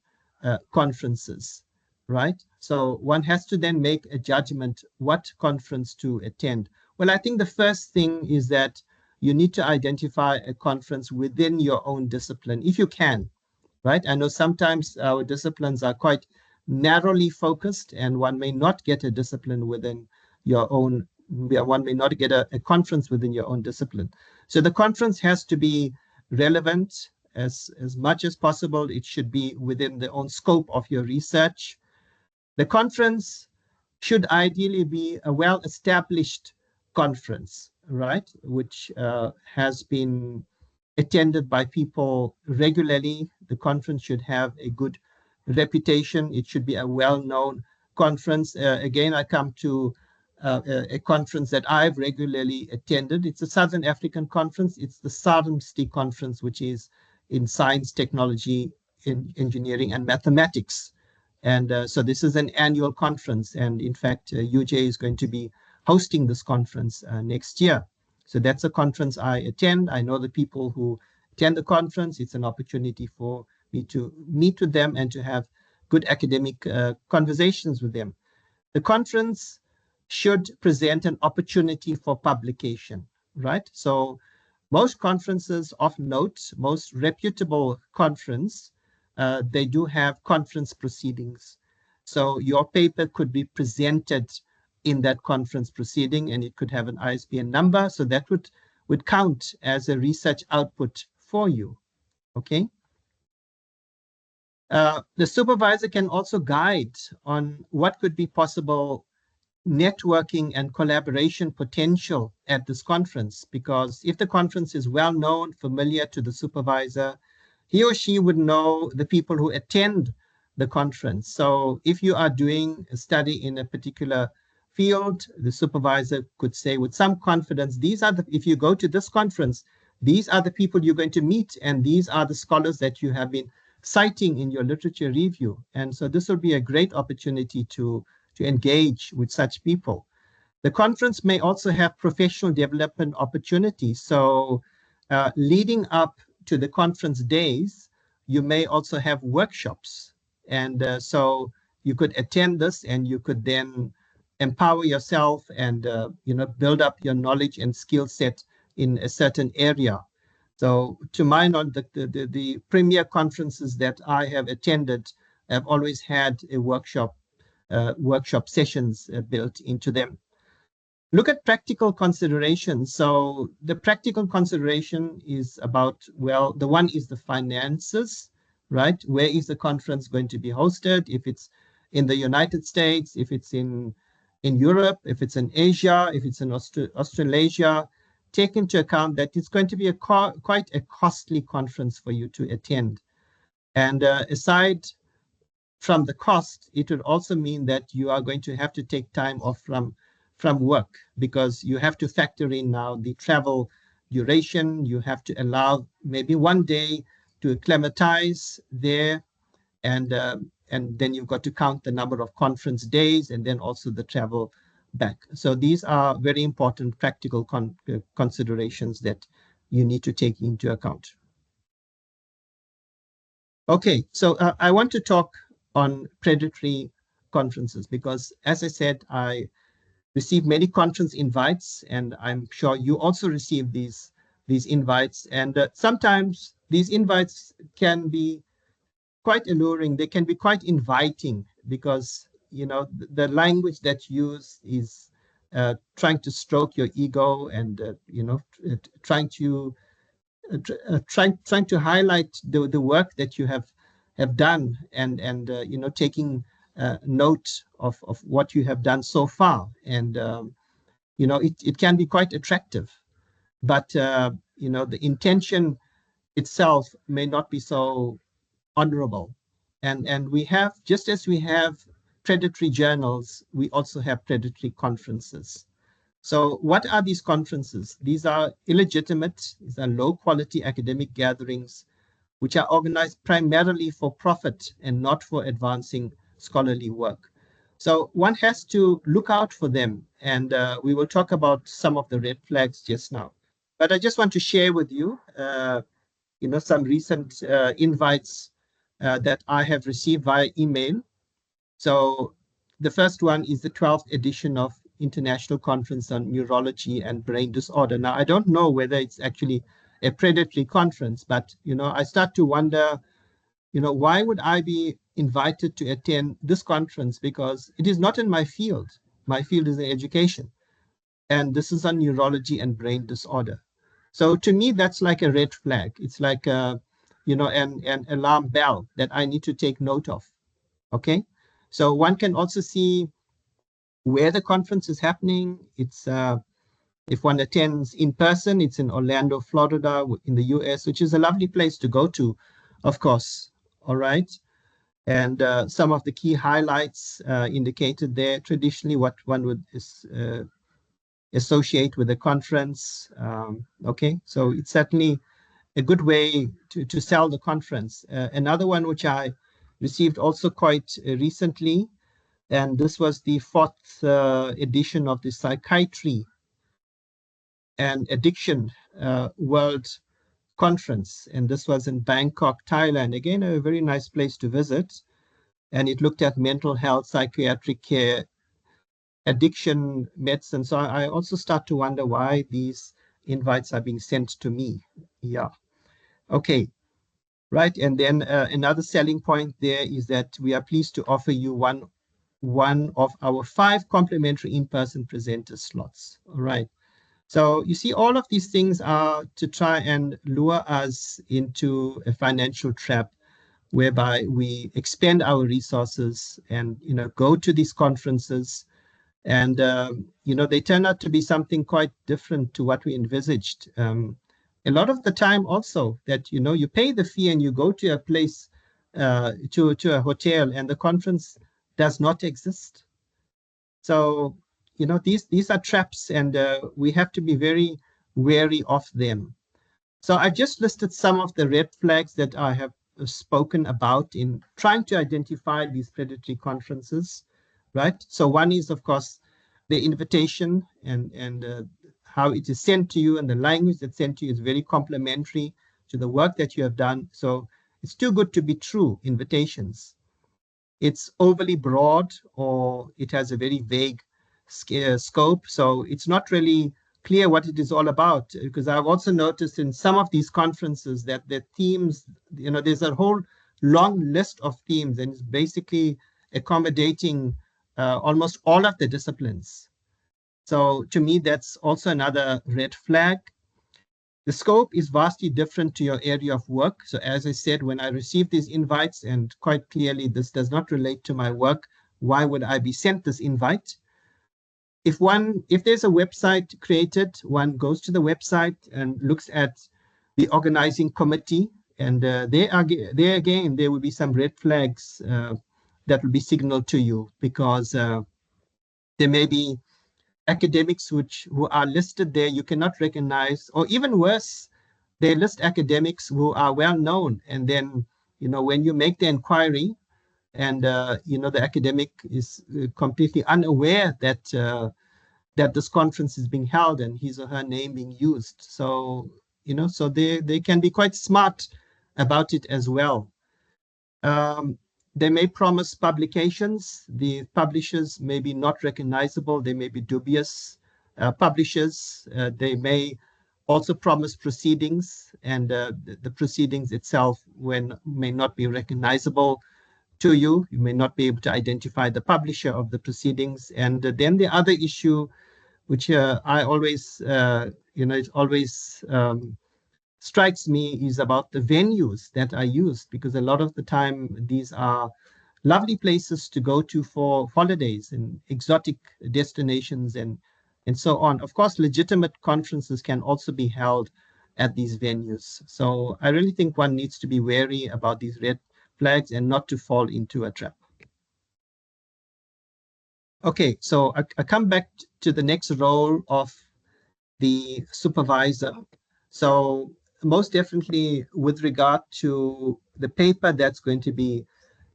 Speaker 2: conferences, right? So one has to then make a judgment what conference to attend. Well, I think the first thing is that you need to identify a conference within your own discipline, if you can, right? I know sometimes our disciplines are quite narrowly focused, and one may not get a discipline within your own, one may not get a conference within your own discipline. So the conference has to be relevant as much as possible. It should be within the own scope of your research. The conference should ideally be a well-established conference, right? Which has been attended by people regularly. The conference should have a good reputation. It should be a well-known conference. Again, I come to a conference that I've regularly attended. It's a Southern African conference. It's the SARMSTI conference, which is in science, technology, in engineering, and mathematics. And so this is an annual conference. And in fact, UJ is going to be hosting this conference next year. So that's a conference I attend. I know the people who attend the conference. It's an opportunity for me to meet with them and to have good academic conversations with them. The conference should present an opportunity for publication, right? So most conferences of note, most reputable conference, they do have conference proceedings. So your paper could be presented in that conference proceeding, and it could have an ISBN number. So that would count as a research output for you, okay? The supervisor can also guide on what could be possible networking and collaboration potential at this conference, because if the conference is well known, familiar to the supervisor, he or she would know the people who attend the conference. So if you are doing a study in a particular field, the supervisor could say with some confidence, if you go to this conference, these are the people you're going to meet, and these are the scholars that you have been citing in your literature review. And so this will be a great opportunity to engage with such people. The conference may also have professional development opportunities. So leading up to the conference days, you may also have workshops. And so you could attend this, and you could then empower yourself and build up your knowledge and skill set in a certain area. So to my knowledge, the premier conferences that I have attended have always had a workshop sessions built into them. Look at practical considerations. So the practical consideration is about, well, the one is the finances, right? Where is the conference going to be hosted? If it's in the United States, if it's in Europe, if it's in Asia, if it's in Australasia, take into account that it's going to be quite a costly conference for you to attend. And aside from the cost, it would also mean that you are going to have to take time off from work, because you have to factor in now the travel duration. You have to allow maybe one day to acclimatize there, and then you've got to count the number of conference days and then also the travel back. So these are very important practical considerations that you need to take into account. Okay, so I want to talk on predatory conferences, because as I said, I receive many conference invites, and I'm sure you also receive these invites. And sometimes these invites can be quite alluring. They can be quite inviting, because the language that you use is trying to stroke your ego, and trying to highlight the work that you have done, and taking note of what you have done so far. And it can be quite attractive, but the intention itself may not be so honorable. And we have, just as we have predatory journals, we also have predatory conferences. So what are these conferences? These are illegitimate, these are low quality academic gatherings, which are organized primarily for profit and not for advancing scholarly work. So one has to look out for them, and we will talk about some of the red flags just now. But I just want to share with you, some recent invites that I have received via email. So the first one is the 12th edition of International Conference on Neurology and Brain Disorder. Now, I don't know whether it's actually a predatory conference, but, I start to wonder, why would I be invited to attend this conference? Because it is not in my field. My field is in education, and this is on neurology and brain disorder. So to me, that's like a red flag. It's like an alarm bell that I need to take note of. Okay, so one can also see where the conference is happening. It's if one attends in person, it's in Orlando, Florida, in the US, which is a lovely place to go to, of course. All right. And some of the key highlights indicated there, traditionally what one would associate with the conference. Okay, so it's certainly a good way to sell the conference. Another one which I received also quite recently, and this was the fourth edition of the Psychiatry and Addiction World Conference, and this was in Bangkok, Thailand. Again, a very nice place to visit, and it looked at mental health, psychiatric care, addiction medicine. So I also start to wonder why these invites are being sent to me. Yeah. Okay. Right. And then another selling point there is that we are pleased to offer you one of our 5 complimentary in-person presenter slots. All right. So you see, all of these things are to try and lure us into a financial trap whereby we expend our resources and go to these conferences, and they turn out to be something quite different to what we envisaged. A lot of the time also that you pay the fee and you go to a place, to a hotel, and the conference does not exist. So these are traps, and we have to be very wary of them. So I just listed some of the red flags that I have spoken about in trying to identify these predatory conferences, right? So one is, of course, the invitation and how it is sent to you, and the language that's sent to you is very complimentary to the work that you have done. So it's too good to be true invitations. It's overly broad, or it has a very vague scope. So it's not really clear what it is all about, because I've also noticed in some of these conferences that the themes, there's a whole long list of themes, and it's basically accommodating almost all of the disciplines. So to me, that's also another red flag. The scope is vastly different to your area of work. So as I said, when I received these invites, and quite clearly this does not relate to my work, why would I be sent this invite? If there's a website created, one goes to the website and looks at the organizing committee, and there again, there will be some red flags that will be signaled to you, because there may be academics who are listed there you cannot recognize, or even worse, they list academics who are well known, and then when you make the inquiry, and the academic is completely unaware that this conference is being held and his or her name being used. So so they can be quite smart about it as well. They may promise publications. The publishers may be not recognizable. They may be dubious publishers. They may also promise proceedings, and the proceedings itself may not be recognizable to you. You may not be able to identify the publisher of the proceedings. And then the other issue, which I always, it always strikes me, is about the venues that are used, because a lot of the time these are lovely places to go to for holidays and exotic destinations and so on. Of course, legitimate conferences can also be held at these venues. So I really think one needs to be wary about these red flags and not to fall into a trap. Okay, so I come back to the next role of the supervisor. So most definitely with regard to the paper that's going to be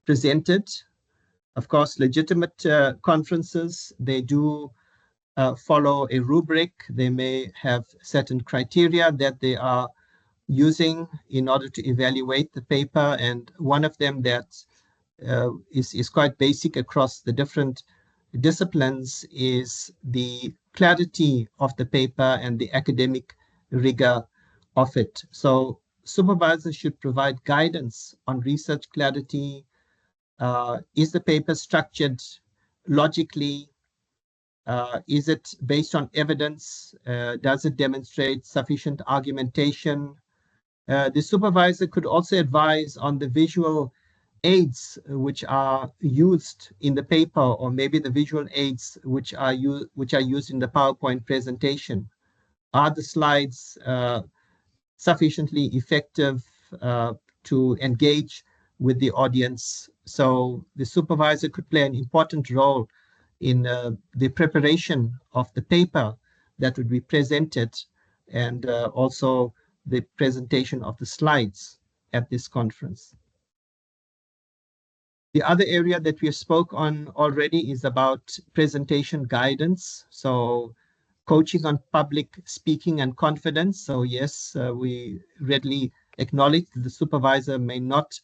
Speaker 2: presented, Of course, legitimate conferences, they do follow a rubric. They may have certain criteria that they are using in order to evaluate the paper. And one of them that is quite basic across the different disciplines is the clarity of the paper and the academic rigor of it. So supervisors should provide guidance on research clarity. Is the paper structured logically? Is it based on evidence? Does it demonstrate sufficient argumentation? The supervisor could also advise on the visual aids which are used in the paper, or maybe the visual aids which are used in the PowerPoint presentation. Are the slides sufficiently effective to engage with the audience? So the supervisor could play an important role in the preparation of the paper that would be presented, and also the presentation of the slides at this conference. The other area that we spoke on already is about presentation guidance. So coaching on public speaking and confidence. So yes, we readily acknowledge that the supervisor may not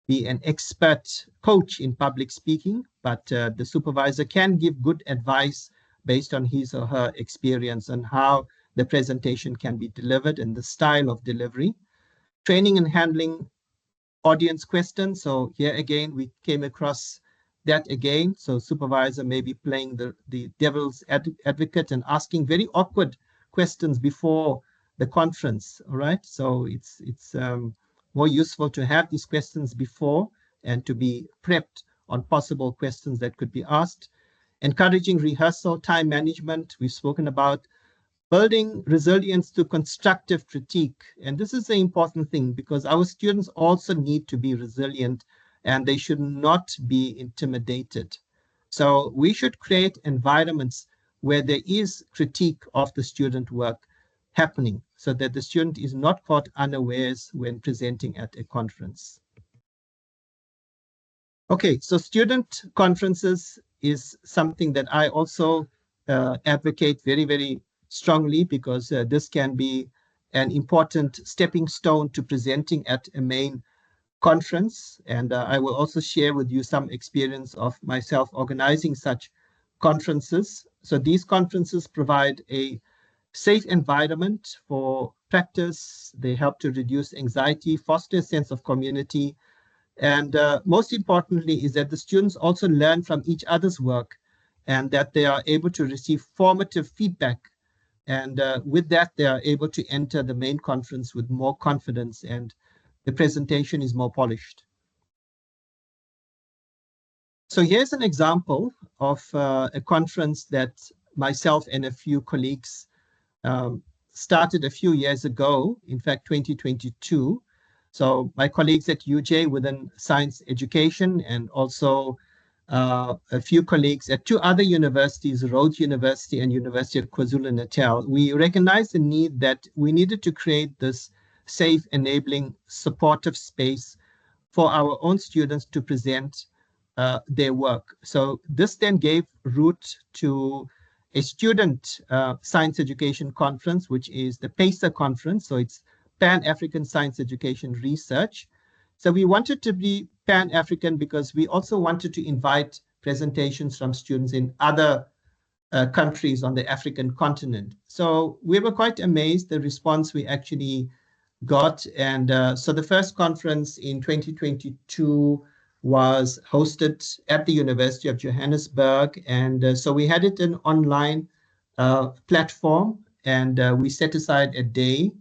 Speaker 2: be an expert coach in public speaking, but the supervisor can give good advice based on his or her experience on how the presentation can be delivered and the style of delivery. Training and handling audience questions. So here again, we came across that again. So supervisor may be playing the devil's advocate and asking very awkward questions before the conference. All right. So it's more useful to have these questions before and to be prepped on possible questions that could be asked. Encouraging rehearsal, time management, we've spoken about. Building resilience to constructive critique. And this is the important thing, because our students also need to be resilient and they should not be intimidated. So we should create environments where there is critique of the student work happening so that the student is not caught unawares when presenting at a conference. Okay, so student conferences is something that I also advocate very, very strongly, because this can be an important stepping stone to presenting at a main conference. And I will also share with you some experience of myself organizing such conferences. So these conferences provide a safe environment for practice. They help to reduce anxiety, foster a sense of community, and most importantly is that the students also learn from each other's work and that they are able to receive formative feedback. And with that, they are able to enter the main conference with more confidence and the presentation is more polished. So here's an example of a conference that myself and a few colleagues started a few years ago, in fact, 2022. So my colleagues at UJ within science education, and also a few colleagues at two other universities, Rhodes University and University of KwaZulu-Natal, we recognized the need that we needed to create this safe, enabling, supportive space for our own students to present their work. So this then gave root to a student science education conference, which is the PACER conference. So it's Pan-African Science Education Research. So we wanted to be Pan-African because we also wanted to invite presentations from students in other countries on the African continent. So we were quite amazed the response we actually got. And so the first conference in 2022 was hosted at the University of Johannesburg. And so we had it an online platform, and we set aside a day.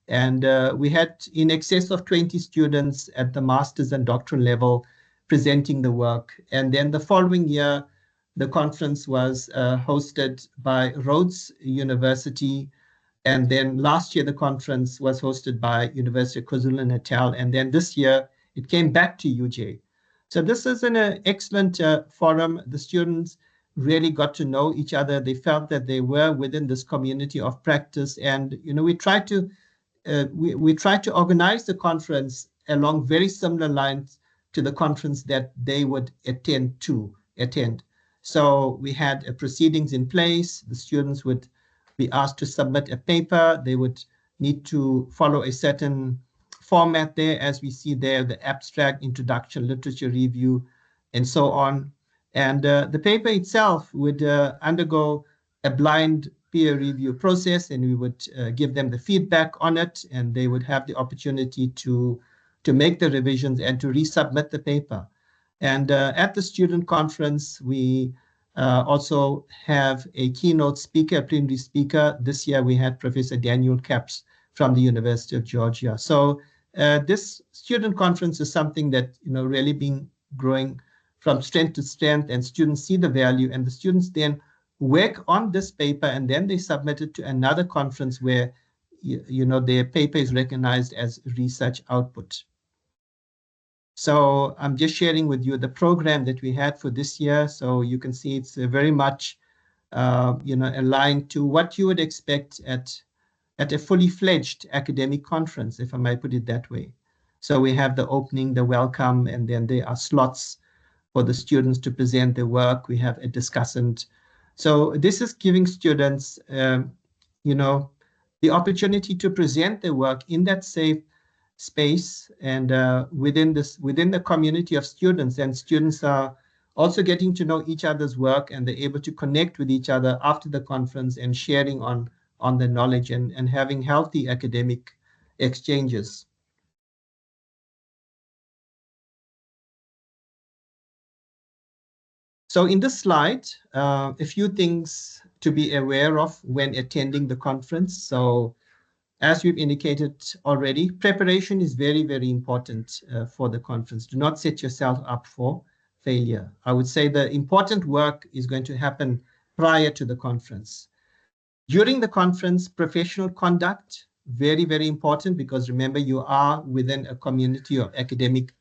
Speaker 2: And we had in excess of 20 students at the master's and doctoral level presenting the work. And then the following year, the conference was hosted by Rhodes University. And then last year, the conference was hosted by University of KwaZulu-Natal. And then this year, it came back to UJ. So this is an excellent forum. The students really got to know each other. They felt that they were within this community of practice. And, you know, we tried to organize the conference along very similar lines to the conference that they would attend. So we had proceedings in place. The students would be asked to submit a paper. They would need to follow a certain format there, as we see there, the abstract, introduction, literature review, and so on. And the paper itself would undergo a blind peer review process, and we would give them the feedback on it, and they would have the opportunity to make the revisions and to resubmit the paper. And at the student conference, we also have a keynote speaker, a plenary speaker. This year we had Professor Daniel Capps from the University of Georgia. So this student conference is something that really been growing from strength to strength, and students see the value, and the students then work on this paper, and then they submit it to another conference where their paper is recognized as research output. So I'm just sharing with you the program that we had for this year. So you can see it's very much aligned to what you would expect at a fully fledged academic conference, if I might put it that way. So we have the opening, the welcome, and then there are slots for the students to present their work. We have a discussant. So this is giving students, the opportunity to present their work in that safe space and within the community of students. And students are also getting to know each other's work, and they're able to connect with each other after the conference and sharing on the knowledge and having healthy academic exchanges. So in this slide, a few things to be aware of when attending the conference. So as we've indicated already, preparation is very, very important for the conference. Do not set yourself up for failure. I would say the important work is going to happen prior to the conference. During the conference, professional conduct, very, very important, because remember, you are within a community of academic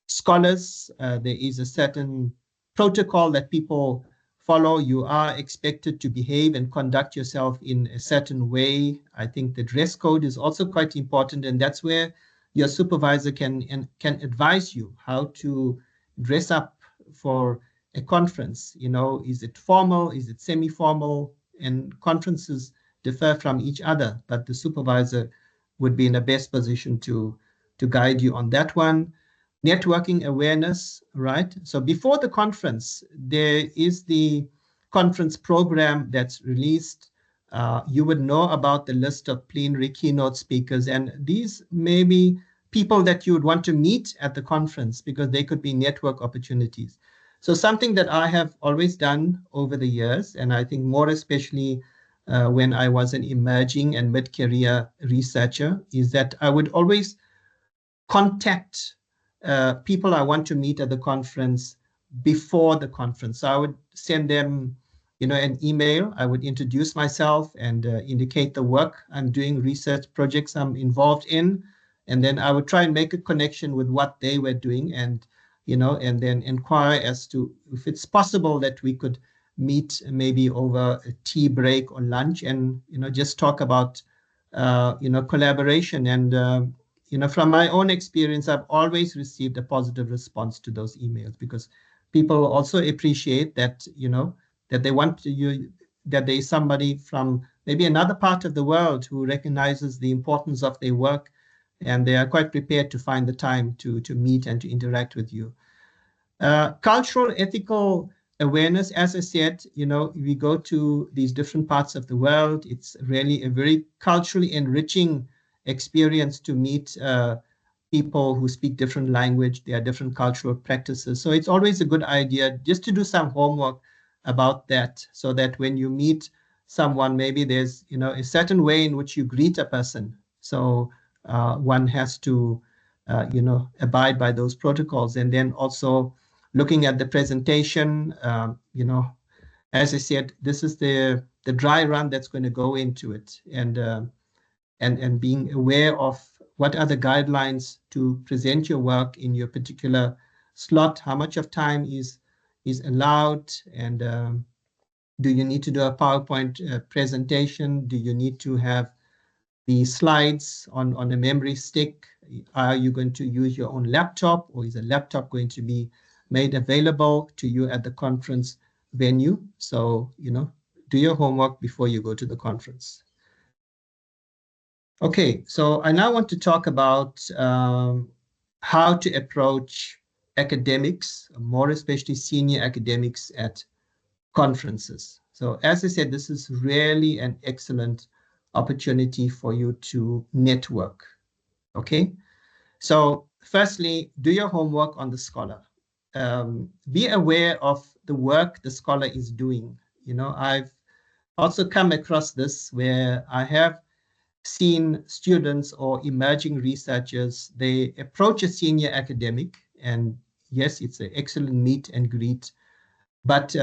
Speaker 2: scholars. There is a certain protocol that people follow. You are expected to behave and conduct yourself in a certain way. I think the dress code is also quite important, and that's where your supervisor can advise you how to dress up for a conference. Is it formal? Is it semi-formal? And conferences differ from each other, but the supervisor would be in the best position to guide you on that one. Networking awareness, right? So before the conference, there is the conference program that's released. You would know about the list of plenary keynote speakers, and these may be people that you would want to meet at the conference because they could be network opportunities. So something that I have always done over the years, and I think more especially when I was an emerging and mid-career researcher, is that I would always contact people I want to meet at the conference before the conference. So I would send them, an email. I would introduce myself and indicate the work I'm doing, research projects I'm involved in, and then I would try and make a connection with what they were doing, and and then inquire as to if it's possible that we could meet maybe over a tea break or lunch, and just talk about collaboration. And from my own experience, I've always received a positive response to those emails, because people also appreciate that, that they want that there is somebody from maybe another part of the world who recognizes the importance of their work, and they are quite prepared to find the time to meet and to interact with you. Cultural, ethical awareness, as I said, we go to these different parts of the world. It's really a very culturally enriching experience to meet people who speak different language. There are different cultural practices. So it's always a good idea just to do some homework about that, so that when you meet someone, maybe there's, a certain way in which you greet a person. So one has to, abide by those protocols. And then also looking at the presentation, as I said, this is the dry run that's going to go into it, and being aware of what are the guidelines to present your work in your particular slot, how much of time is allowed, and do you need to do a PowerPoint presentation? Do you need to have the slides on a memory stick? Are you going to use your own laptop, or is a laptop going to be made available to you at the conference venue? So, do your homework before you go to the conference. Okay, so I now want to talk about how to approach academics, more especially senior academics at conferences. So as I said, this is really an excellent opportunity for you to network. Okay, so firstly, do your homework on the scholar. Be aware of the work the scholar is doing. I've also come across this where I have seen students or emerging researchers, they approach a senior academic, and yes, it's an excellent meet and greet, but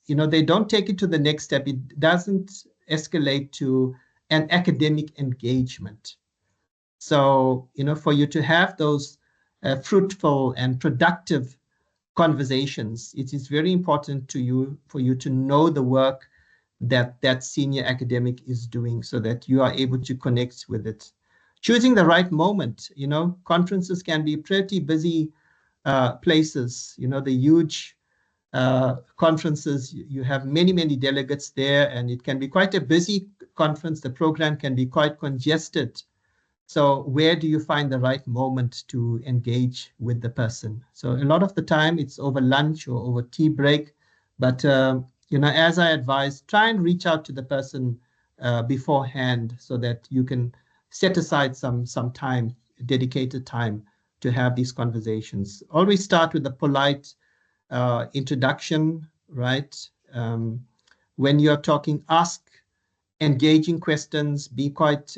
Speaker 2: they don't take it to the next step. It doesn't escalate to an academic engagement. So, for you to have those fruitful and productive conversations, it is very important for you to know the work that senior academic is doing, so that you are able to connect with it. Choosing the right moment, conferences can be pretty busy places, the huge conferences, you have many, many delegates there, and it can be quite a busy conference. The program can be quite congested. So where do you find the right moment to engage with the person? So a lot of the time it's over lunch or over tea break. But, as I advise, try and reach out to the person beforehand, so that you can set aside some time, dedicated time, to have these conversations. Always start with a polite introduction, right? When you're talking, ask engaging questions, be quite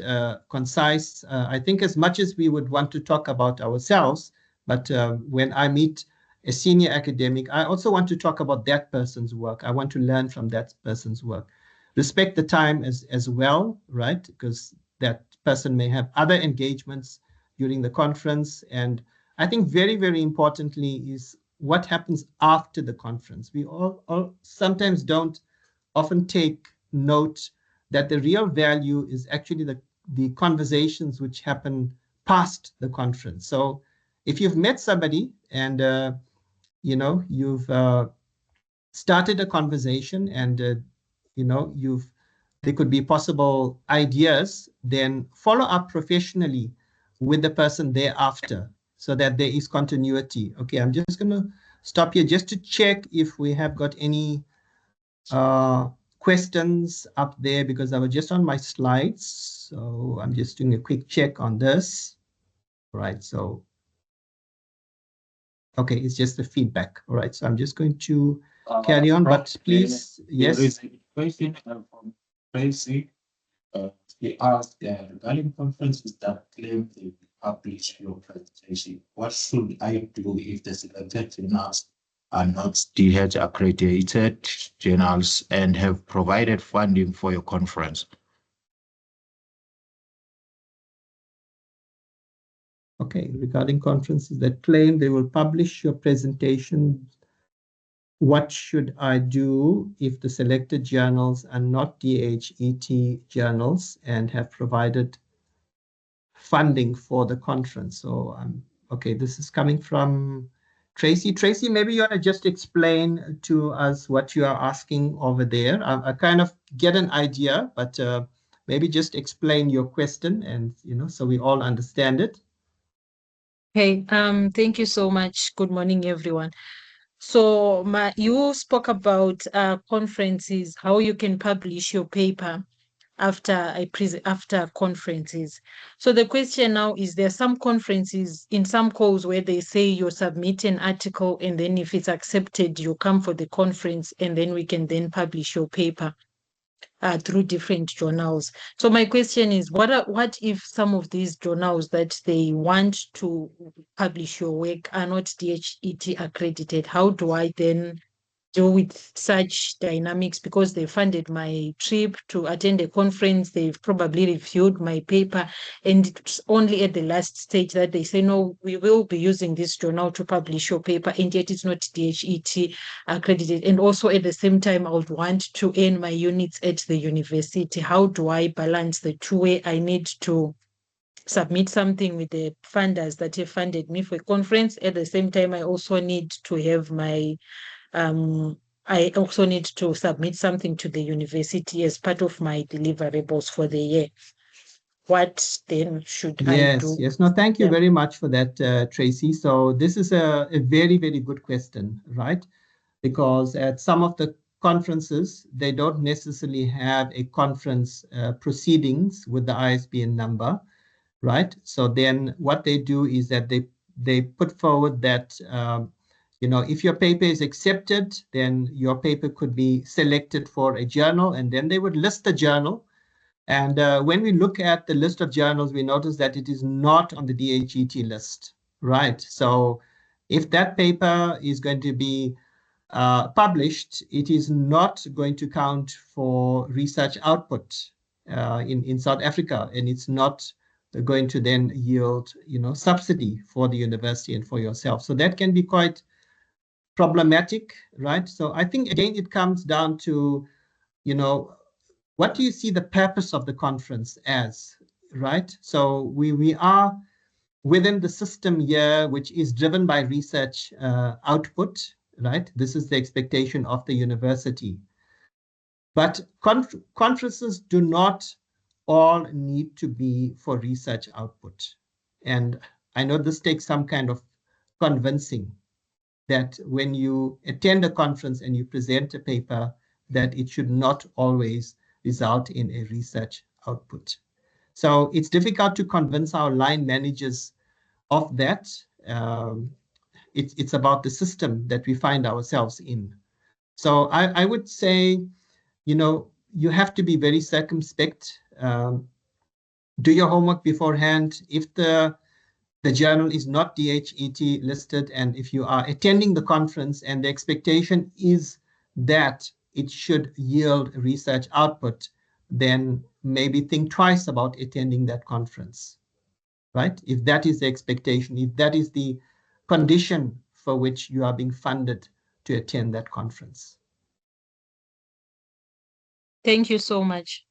Speaker 2: concise. I think as much as we would want to talk about ourselves, but when I meet a senior academic, I also want to talk about that person's work. I want to learn from that person's work. Respect the time as well, right? Because that person may have other engagements during the conference. And I think very, very importantly is what happens after the conference. We all sometimes don't often take note that the real value is actually the conversations which happen past the conference. So if you've met somebody and you've started a conversation, and there could be possible ideas, then follow up professionally with the person thereafter, so that there is continuity. Okay, I'm just going to stop here just to check if we have got any questions up there, because I was just on my slides. So I'm just doing a quick check on this. Right, so, okay, it's just the feedback. All right, so I'm just going to carry on, but please, yes.
Speaker 1: There is a question from Tracy. He asked regarding conferences that claim they publish your presentation, what should I do if the selected journals are not DH accredited journals and have provided funding for your conference?
Speaker 2: Okay, regarding conferences that claim they will publish your presentation, what should I do if the selected journals are not DHET journals and have provided funding for the conference? So, okay, this is coming from Tracy. Tracy, maybe you want to just explain to us what you are asking over there. I kind of get an idea, but maybe just explain your question, and so we all understand it.
Speaker 7: Hey, thank you so much. Good morning, everyone. So you spoke about conferences, how you can publish your paper after conferences. So the question now is, there are some conferences in some calls where they say you submit an article, and then if it's accepted, you come for the conference, and then we can then publish your paper through different journals. So my question is, what if some of these journals that they want to publish your work are not DHET accredited? How do I then deal with such dynamics? Because they funded my trip to attend a conference, they've probably reviewed my paper, and it's only at the last stage that they say, no, we will be using this journal to publish your paper, and yet it's not DHET accredited. And also at the same time, I would want to earn my units at the university. How do I balance the two way? I need to submit something with the funders that have funded me for a conference. At the same time, I also need to have my I also need to submit something to the university as part of my deliverables for the year. What then should I do?
Speaker 2: Yes. No, thank you
Speaker 7: Yeah.
Speaker 2: very much for that, Tracy. So this is a very, very good question, right? Because at some of the conferences, they don't necessarily have a conference proceedings with the ISBN number, right? So then what they do is that they put forward that, if your paper is accepted, then your paper could be selected for a journal, and then they would list the journal. And when we look at the list of journals, we notice that it is not on the DHET list, right? So if that paper is going to be published, it is not going to count for research output in South Africa, and it's not going to then yield, subsidy for the university and for yourself. So that can be quite problematic, right? So I think again it comes down to, what do you see the purpose of the conference as, right? So we are within the system here, which is driven by research output, right? This is the expectation of the university. But conferences do not all need to be for research output. And I know this takes some kind of convincing that when you attend a conference and you present a paper, that it should not always result in a research output. So it's difficult to convince our line managers of that. It's about the system that we find ourselves in. So I would say, you have to be very circumspect. Do your homework beforehand. If the journal is not DHET listed, and if you are attending the conference and the expectation is that it should yield research output, then maybe think twice about attending that conference, right? If that is the expectation, if that is the condition for which you are being funded to attend that conference.
Speaker 7: Thank you so much.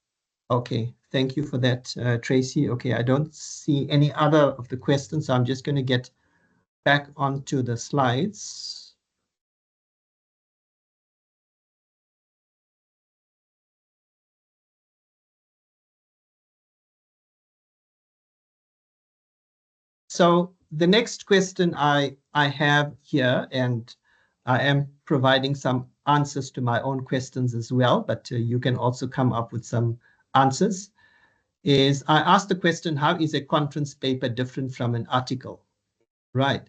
Speaker 2: Okay, thank you for that, Tracy. Okay, I don't see any other of the questions, so I'm just going to get back onto the slides. So the next question I have here, and I am providing some answers to my own questions as well, but you can also come up with some answers, is I asked the question, how is a conference paper different from an article? Right.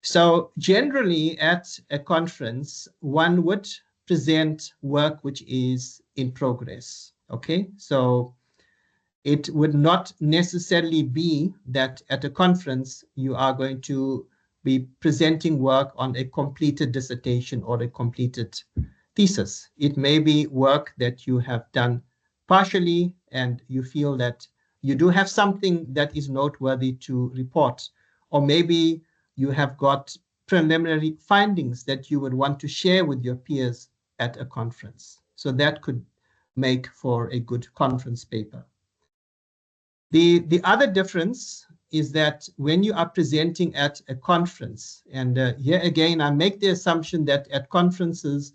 Speaker 2: So generally at a conference, one would present work which is in progress. Okay, so it would not necessarily be that at a conference you are going to be presenting work on a completed dissertation or a completed thesis. It may be work that you have done partially and you feel that you do have something that is noteworthy to report, or maybe you have got preliminary findings that you would want to share with your peers at a conference. So that could make for a good conference paper. The other difference is that when you are presenting at a conference, and here again, I make the assumption that at conferences,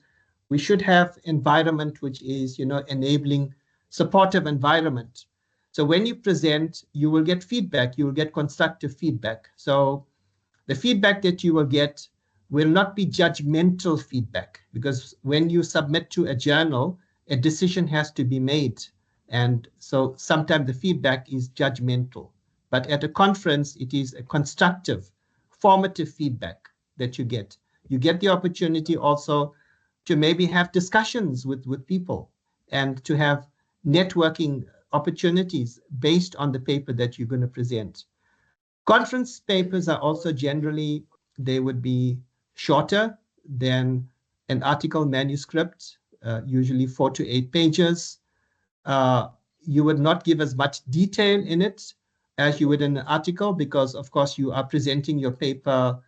Speaker 2: we should have environment which is, enabling, supportive environment. So when you present, you will get feedback, you will get constructive feedback. So the feedback that you will get will not be judgmental feedback, because when you submit to a journal, a decision has to be made. And so sometimes the feedback is judgmental. But at a conference, it is a constructive, formative feedback that you get. You get the opportunity also to maybe have discussions with people and to have networking opportunities based on the paper that you're going to present. Conference papers are also generally, they would be shorter than an article manuscript, usually 4 to 8 pages. You would not give as much detail in it as you would in an article, because of course you are presenting your paper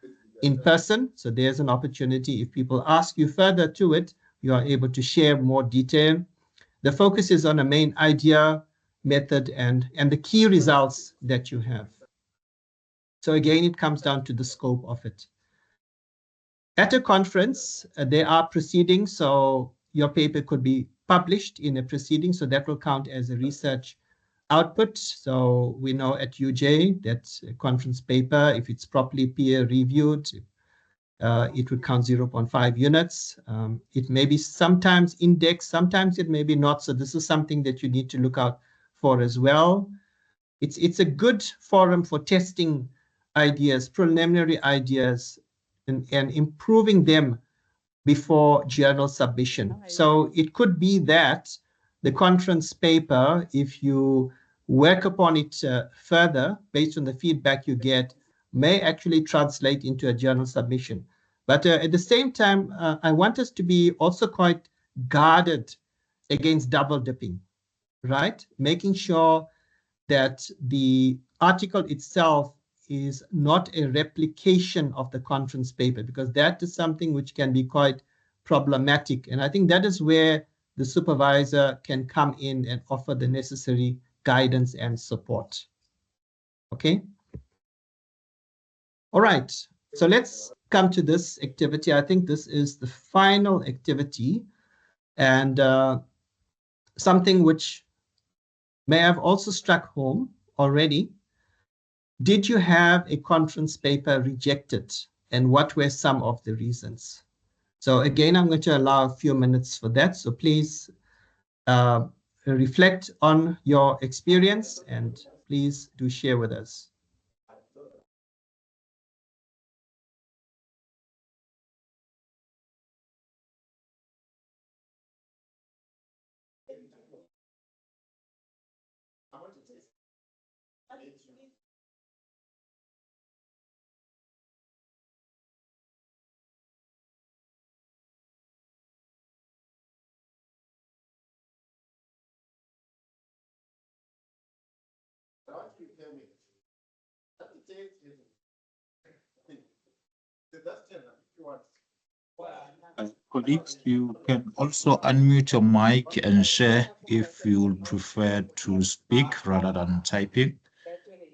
Speaker 2: in person. So there's an opportunity, if people ask you further to it, you are able to share more detail. The focus is on a main idea, method and the key results that you have. So again, it comes down to the scope of it. At a conference, there are proceedings, so your paper could be published in a proceeding, so that will count as a research output. So we know at UJ that a conference paper, if it's properly peer reviewed, it would count 0.5 units. It may be sometimes indexed, sometimes it may be not. So this is something that you need to look out for as well. It's a good forum for testing ideas, preliminary ideas, and improving them before journal submission. So it could be that the conference paper, if you work upon it further based on the feedback you get, may actually translate into a journal submission. But at the same time, I want us to be also quite guarded against double dipping, right? Making sure that the article itself is not a replication of the conference paper, because that is something which can be quite problematic. And I think that is where the supervisor can come in and offer the necessary guidance and support. Okay. All right. So let's come to this activity. I think this is the final activity, and something which may have also struck home already. Did you have a conference paper rejected, and what were some of the reasons? So again, I'm going to allow a few minutes for that. So please reflect on your experience and please do share with us.
Speaker 1: Colleagues, you can also unmute your mic and share if you would prefer to speak rather than typing.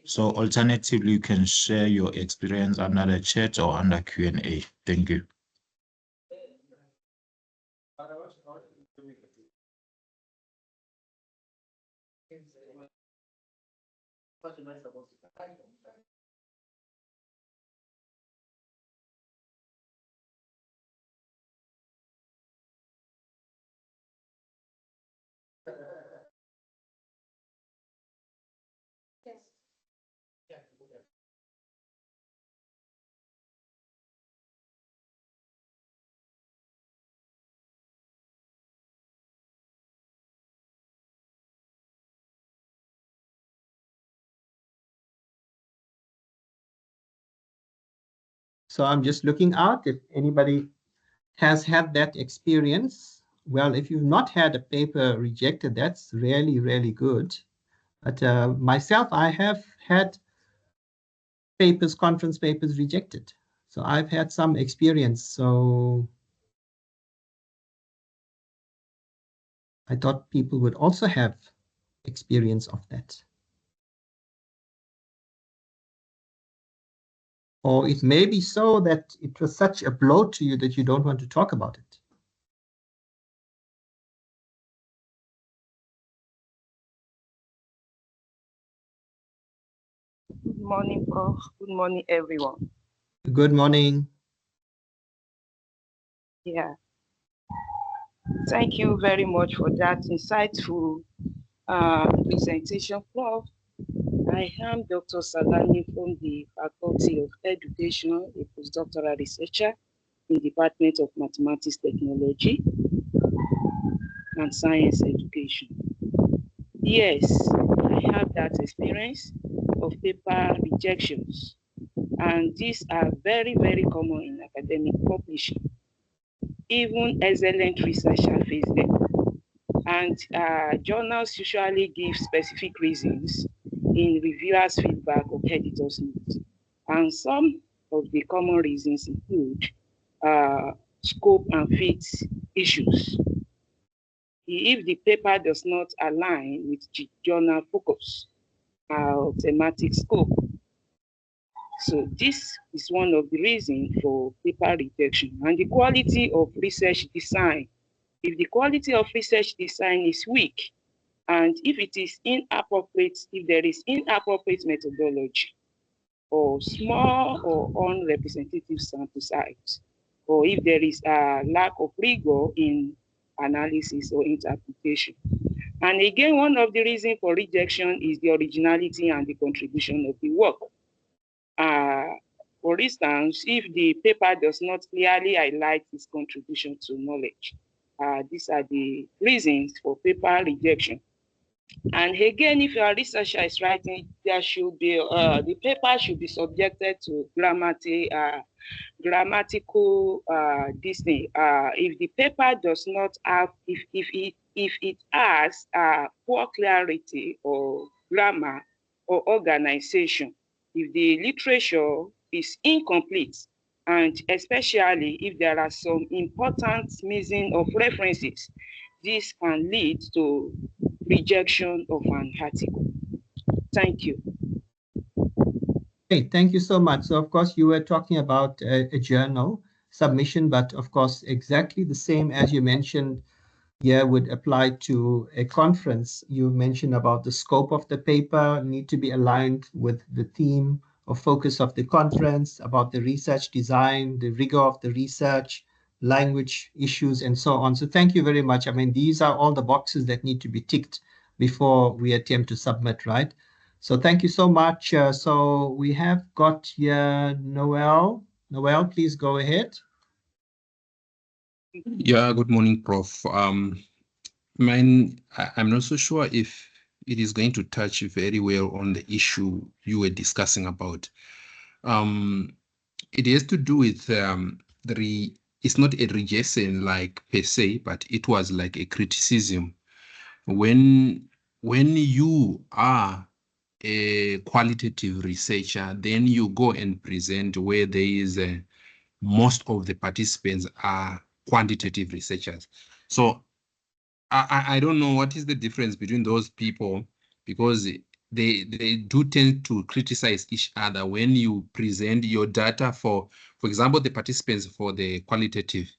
Speaker 1: So alternatively, you can share your experience under the chat or under Q&A. Thank you.
Speaker 2: So I'm just looking out if anybody has had that experience. Well, if you've not had a paper rejected, that's really, really good. But myself, I have had conference papers rejected. So I've had some experience. So I thought people would also have experience of that. Or it may be so that it was such a blow to you that you don't want to talk about it.
Speaker 8: Good morning, Prof. Good morning, everyone.
Speaker 2: Good morning.
Speaker 8: Yeah. Thank you very much for that insightful presentation, Prof. I am Dr. Salani from the Faculty of Education, a postdoctoral researcher in the Department of Mathematics, Technology, and Science Education. Yes, I have that experience of paper rejections, and these are very, very common in academic publishing. Even excellent researchers face them. And journals usually give specific reasons in reviewers' feedback or editors' notes. And some of the common reasons include scope and fit issues. if the paper does not align with the journal focus or thematic scope. So this is one of the reasons for paper rejection. And the quality of research design. If the quality of research design is weak, and if it is inappropriate, if there is inappropriate methodology, or small or unrepresentative sample size, or if there is a lack of rigor in analysis or interpretation. And again, one of the reasons for rejection is the originality and the contribution of the work. For instance, if the paper does not clearly highlight its contribution to knowledge, these are the reasons for paper rejection. And again, if your researcher is writing, there should be the paper should be subjected to grammatical this thing. If the paper does not have, if it has poor clarity or grammar or organization, if the literature is incomplete, and especially if there are some important missing of references, this can lead to rejection of an article. Thank you.
Speaker 2: Hey, thank you so much. So, of course, you were talking about a journal submission, but of course, exactly the same as you mentioned here would apply to a conference. You mentioned about the scope of the paper need to be aligned with the theme or focus of the conference, about the research design, the rigor of the research, language issues, and so on. So thank you very much. I mean, these are all the boxes that need to be ticked before we attempt to submit, right? So thank you so much. So we have got here Noel. Noel, please go ahead.
Speaker 9: Yeah, good morning, Prof. I'm not so sure if it is going to touch very well on the issue you were discussing about. It has to do with it's not a rejection like per se, but it was like a criticism. When you are a qualitative researcher, then you go and present where there is most of the participants are quantitative researchers. So I don't know what is the difference between those people, because they do tend to criticize each other when you present your data. For example, the participants for the qualitative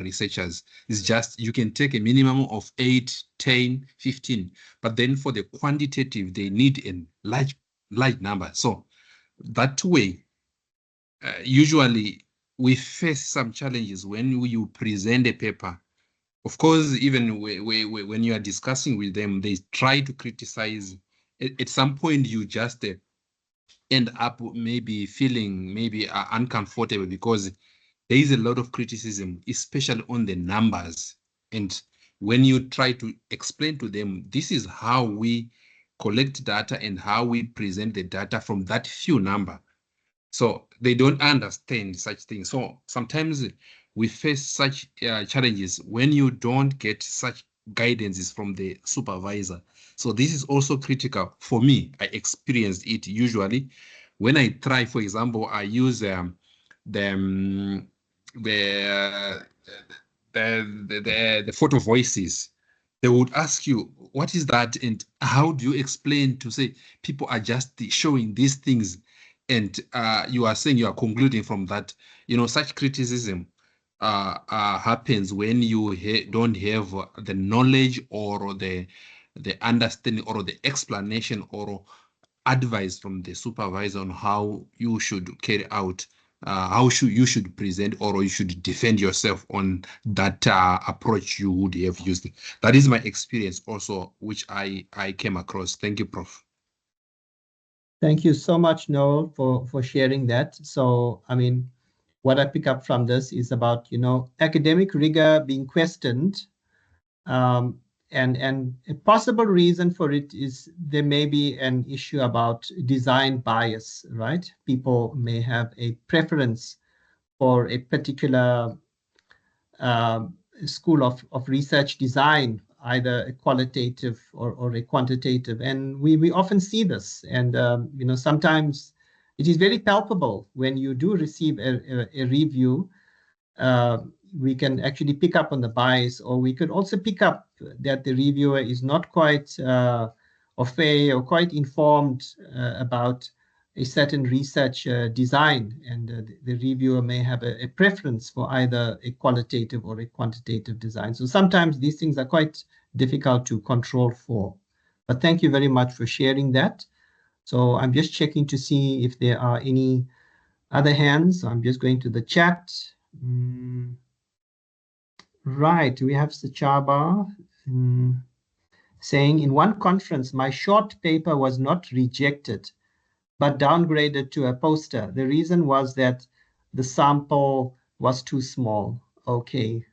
Speaker 9: researchers is just, you can take a minimum of 8, 10, 15, but then for the quantitative, they need a large number. So that way, usually we face some challenges when you present a paper. Of course, even when you are discussing with them, they try to criticize. At some point, you just end up maybe feeling uncomfortable, because there is a lot of criticism, especially on the numbers. And when you try to explain to them, this is how we collect data and how we present the data from that few number. So they don't understand such things. So sometimes we face such challenges when you don't get such guidances from the supervisor. So this is also critical for me. I experienced it usually when I try. For example, I use the photo voices. They would ask you, what is that? And how do you explain to say people are just showing these things? And you are saying, you are concluding from that, such criticism happens when you don't have the knowledge or the understanding or the explanation or advice from the supervisor on how you should carry out, how you should present, or you should defend yourself on that approach you would have used. That is my experience also, which I came across. Thank you, Prof.
Speaker 2: Thank you so much, Noel, for sharing that. So, I mean, what I pick up from this is about, academic rigor being questioned. And a possible reason for it is there may be an issue about design bias, right? People may have a preference for a particular school of research design, either a qualitative or a quantitative. And we often see this. And, sometimes it is very palpable when you do receive a review. we can actually pick up on the bias, or we could also pick up that the reviewer is not quite au fait or quite informed about a certain research design, and the reviewer may have a preference for either a qualitative or a quantitative design. So sometimes these things are quite difficult to control for. But thank you very much for sharing that. So I'm just checking to see if there are any other hands. I'm just going to the chat. Right, we have Sachaba saying, in one conference, my short paper was not rejected, but downgraded to a poster. The reason was that the sample was too small. Okay,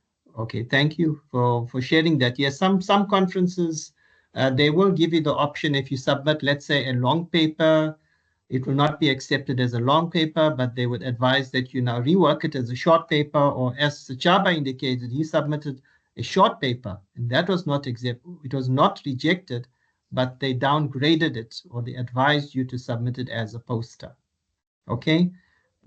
Speaker 2: thank you for sharing that. Yes, some conferences, they will give you the option if you submit, let's say, a long paper. It will not be accepted as a long paper, but they would advise that you now rework it as a short paper, or as Sachaba indicated, he submitted a short paper, and that was not it was not rejected, but they downgraded it, or they advised you to submit it as a poster. Okay.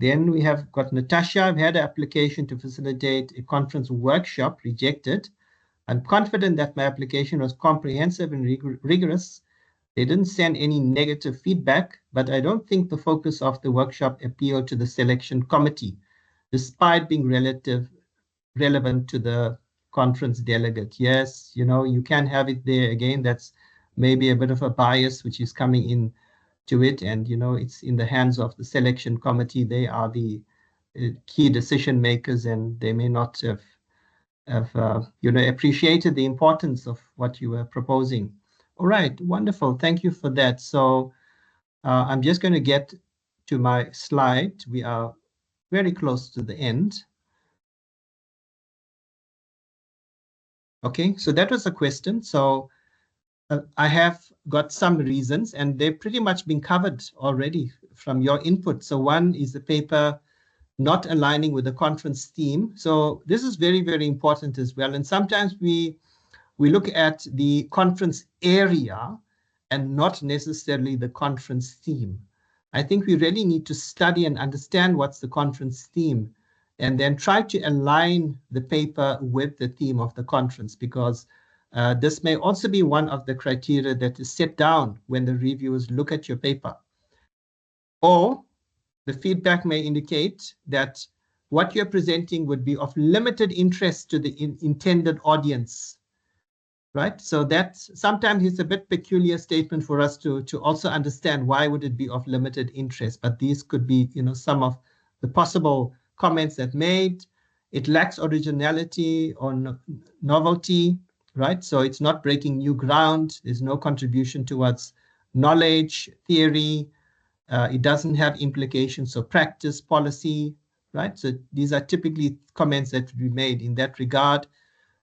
Speaker 2: Then we have got Natasha. I've had an application to facilitate a conference workshop rejected. I'm confident that my application was comprehensive and rigorous. They didn't send any negative feedback, but I don't think the focus of the workshop appealed to the selection committee, despite being relevant to the conference delegate. Yes, you can have it there again. That's maybe a bit of a bias which is coming in to it, and it's in the hands of the selection committee. They are the key decision makers, and they may not have appreciated the importance of what you were proposing. All right, wonderful. Thank you for that. So I'm just going to get to my slide. We are very close to the end. Okay, so that was a question. So I have got some reasons, and they've pretty much been covered already from your input. So one is the paper not aligning with the conference theme. So this is very, very important as well. And sometimes we look at the conference area and not necessarily the conference theme. I think we really need to study and understand what's the conference theme, and then try to align the paper with the theme of the conference, because this may also be one of the criteria that is set down when the reviewers look at your paper. Or the feedback may indicate that what you're presenting would be of limited interest to the intended audience, right? So that sometimes it's a bit peculiar statement for us to also understand why would it be of limited interest. But these could be, some of the possible comments that made. It lacks originality or novelty, right? So it's not breaking new ground. There's no contribution towards knowledge, theory. It doesn't have implications of practice, policy, right? So these are typically comments that would be made in that regard.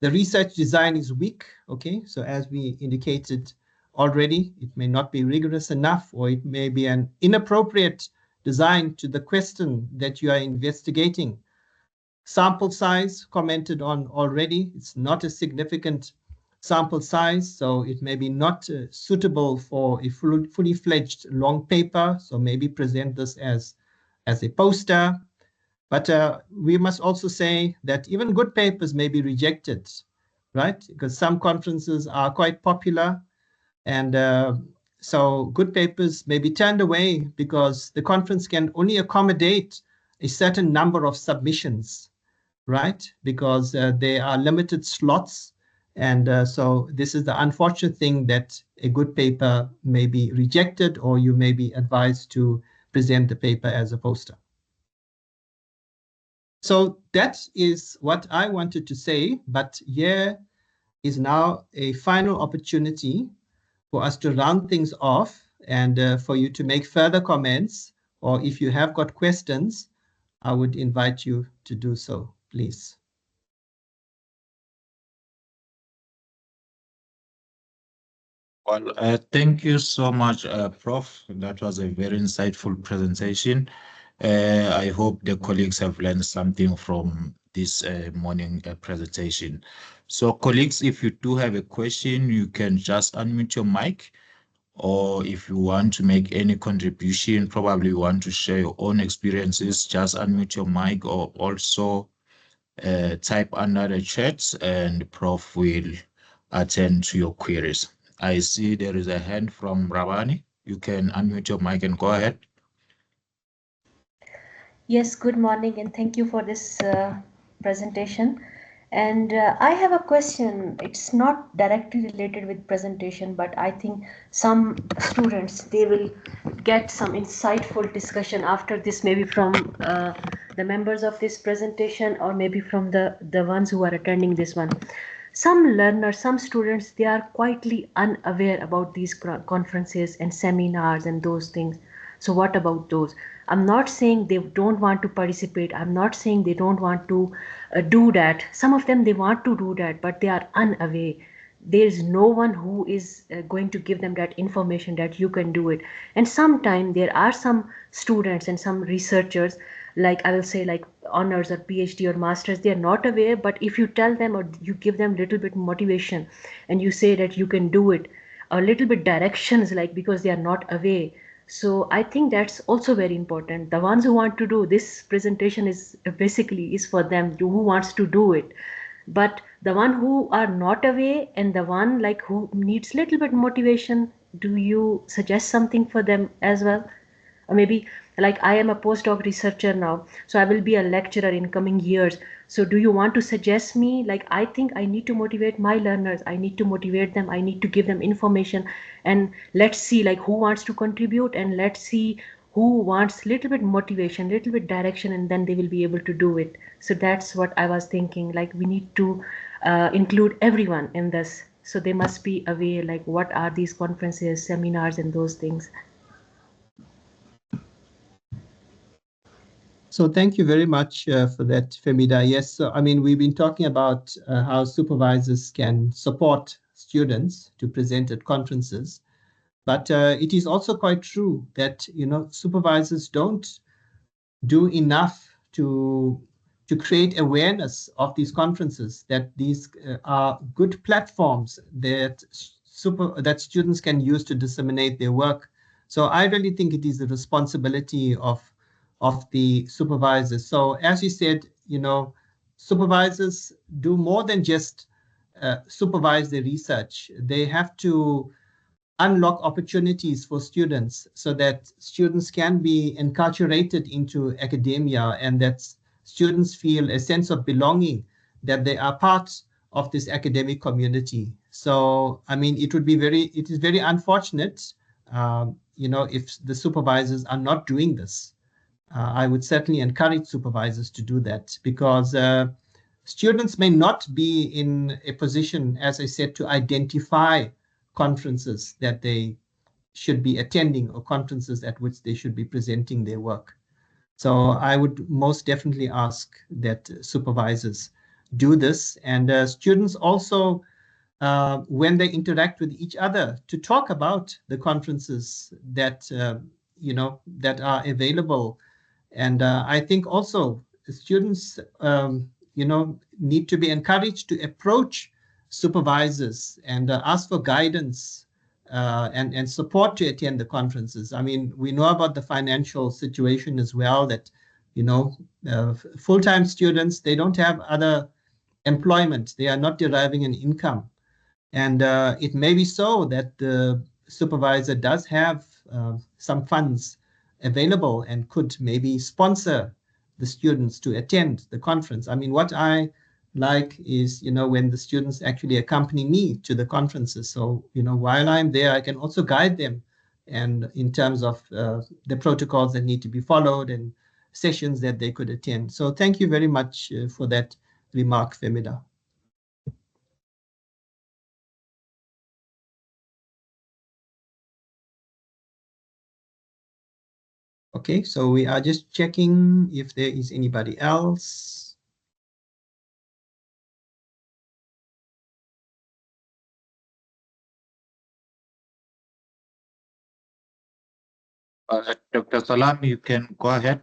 Speaker 2: The research design is weak, okay? So as we indicated already, it may not be rigorous enough, or it may be an inappropriate design to the question that you are investigating. Sample size, commented on already, it's not a significant sample size, so it may be not suitable for a fully fledged long paper, so maybe present this as a poster. But we must also say that even good papers may be rejected, right? Because some conferences are quite popular, and so good papers may be turned away because the conference can only accommodate a certain number of submissions, right? Because there are limited slots. And so this is the unfortunate thing, that a good paper may be rejected, or you may be advised to present the paper as a poster. So that is what I wanted to say, but here is now a final opportunity for us to round things off, and for you to make further comments, or if you have got questions, I would invite you to do so, please.
Speaker 1: Well, thank you so much, Prof. That was a very insightful presentation. I hope the colleagues have learned something from this morning presentation. So colleagues, if you do have a question, you can just unmute your mic, or if you want to make any contribution, probably want to share your own experiences, just unmute your mic, or also type under the chat and Prof will attend to your queries. I see there is a hand from Rabani. You can unmute your mic and go ahead.
Speaker 10: Yes, good morning and thank you for this presentation. And I have a question. It's not directly related with presentation, but I think some students, they will get some insightful discussion after this, maybe from the members of this presentation or maybe from the ones who are attending this one. Some learners, some students, they are quietly unaware about these conferences and seminars and those things. So what about those? I'm not saying they don't want to participate. I'm not saying they don't want to do that. Some of them, they want to do that, but they are unaware. There is no one who is going to give them that information that you can do it. And sometimes there are some students and some researchers, like I will say, like honors or PhD or masters, they are not aware. But if you tell them or you give them little bit motivation and you say that you can do it, a little bit directions, like, because they are not aware. So I think that's also very important. The ones who want to do this presentation is basically is for them who wants to do it. But the one who are not aware and the one like who needs little bit motivation, do you suggest something for them as well? Or maybe, like, I am a postdoc researcher now, so I will be a lecturer in coming years. So do you want to suggest me, like, I think I need to motivate my learners, I need to motivate them, I need to give them information, and let's see like who wants to contribute, and let's see who wants little bit motivation, little bit direction, and then they will be able to do it. So that's what I was thinking, like we need to include everyone in this, so they must be aware like what are these conferences, seminars, and those things.
Speaker 2: So thank you very much for that, Femida. Yes, so I mean, we've been talking about how supervisors can support students to present at conferences, but it is also quite true that, you know, supervisors don't do enough to create awareness of these conferences, that these are good platforms that that students can use to disseminate their work. So I really think it is the responsibility of the supervisors. So as you said, you know, supervisors do more than just supervise the research. They have to unlock opportunities for students so that students can be enculturated into academia, and that students feel a sense of belonging, that they are part of this academic community. So, I mean, it is very unfortunate, you know, if the supervisors are not doing this. I would certainly encourage supervisors to do that, because students may not be in a position, as I said, to identify conferences that they should be attending or conferences at which they should be presenting their work. So I would most definitely ask that supervisors do this, and students also, when they interact with each other, to talk about the conferences that you know, that are available. And I think also students, you know, need to be encouraged to approach supervisors and ask for guidance and support to attend the conferences. I mean, we know about the financial situation as well, that, you know, full-time students, they don't have other employment. They are not deriving an income. And it may be so that the supervisor does have some funds available and could maybe sponsor the students to attend the conference. I mean, what I like is, you know, when the students actually accompany me to the conferences. So, you know, while I'm there, I can also guide them, and in terms of the protocols that need to be followed and sessions that they could attend. So thank you very much for that remark, Femida. Okay, so we are just checking if there is anybody else.
Speaker 1: Dr. Salam, you can go ahead.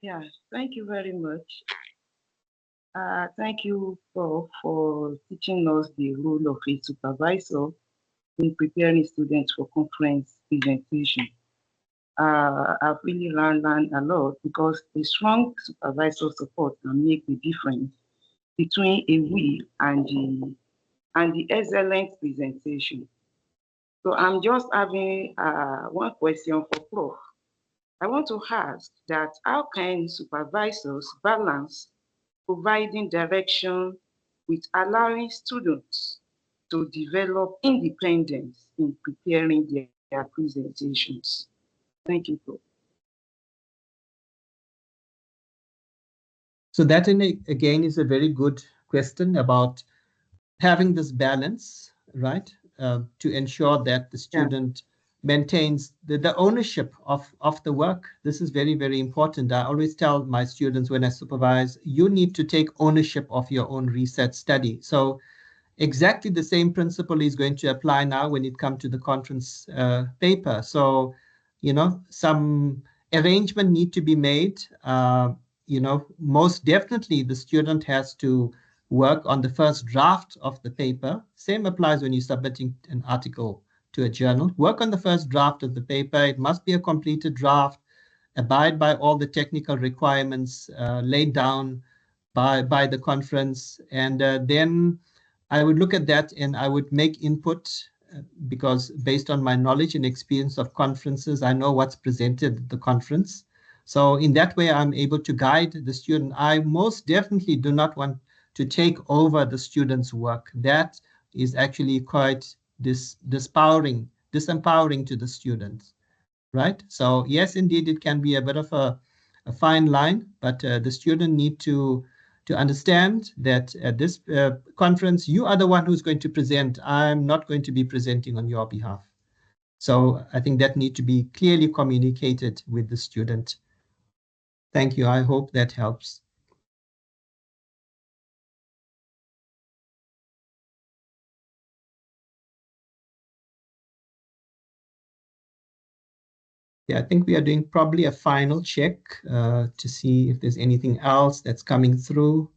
Speaker 8: Yeah, thank you very much. Thank you for teaching us the role of a supervisor in preparing students for conference presentation. I've really learned a lot, because a strong supervisor support can make the difference between a will and the excellent presentation. So I'm just having one question for Prof. I want to ask that how can supervisors balance providing direction with allowing students to develop independence in preparing their presentations? Thank you, Prof.
Speaker 2: So that again is a very good question about having this balance, right? To ensure that the student maintains the ownership of the work. This is very, very important. I always tell my students when I supervise, you need to take ownership of your own research study. So exactly the same principle is going to apply now when it comes to the conference paper. So, some arrangement need to be made. Most definitely the student has to work on the first draft of the paper. Same applies when you're submitting an article to a journal. Work on the first draft of the paper. It must be a completed draft, abide by all the technical requirements laid down by the conference, and then I would look at that and I would make input because based on my knowledge and experience of conferences, I know what's presented at the conference. So in that way, I'm able to guide the student. I most definitely do not want to take over the student's work. That is actually quite disempowering to the students, right? So yes, indeed, it can be a bit of a fine line, but the student need to understand that at this conference, you are the one who's going to present. I'm not going to be presenting on your behalf. So I think that need to be clearly communicated with the student. Thank you. I hope that helps. Yeah, I think we are doing probably a final check to see if there's anything else that's coming through.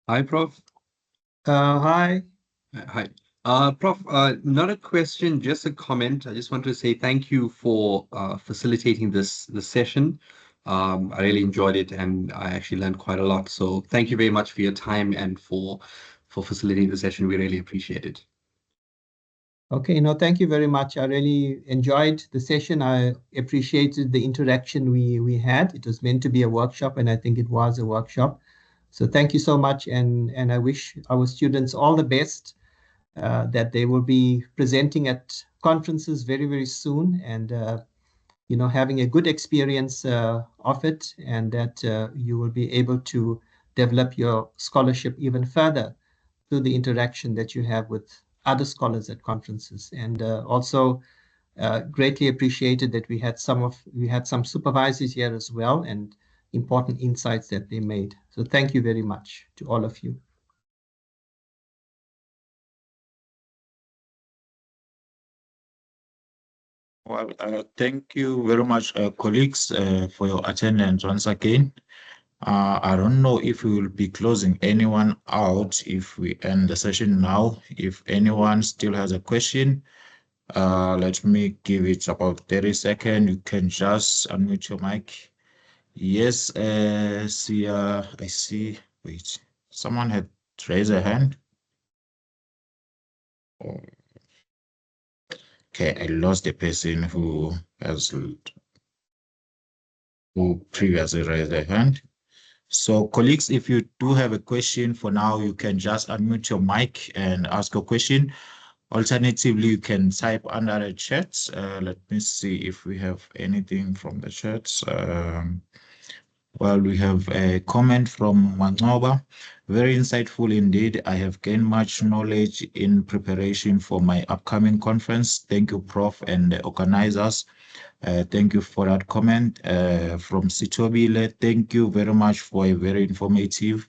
Speaker 9: Hi, Prof.
Speaker 2: Hi.
Speaker 9: Hi. Prof, not a question, just a comment. I just want to say thank you for facilitating this session. I really enjoyed it and I actually learned quite a lot. So thank you very much for your time and for facilitating the session. We really appreciate it.
Speaker 2: Okay, no, thank you very much. I really enjoyed the session. I appreciated the interaction we had. It was meant to be a workshop, and I think it was a workshop. So thank you so much, and I wish our students all the best, that they will be presenting at conferences very, very soon, and having a good experience of it, and that you will be able to develop your scholarship even further through the interaction that you have with other scholars at conferences. And also greatly appreciated that we had some supervisors here as well, and important insights that they made. So thank you very much to all of you.
Speaker 1: Well, thank you very much, colleagues, for your attendance once again. I don't know if we will be closing anyone out if we end the session now. If anyone still has a question, let me give it about 30 seconds. You can just unmute your mic. Yes, I see. Wait, someone had raised a hand. Oh, okay, I lost the person who previously raised their hand. So colleagues, if you do have a question for now, you can just unmute your mic and ask a question. Alternatively, you can type under the chat. Let me see if we have anything from the chats. Well, we have a comment from Mangoba. Very insightful indeed. I have gained much knowledge in preparation for my upcoming conference. Thank you, Prof, and the organizers. Thank you for that comment. From Sitobile, thank you very much for a very informative,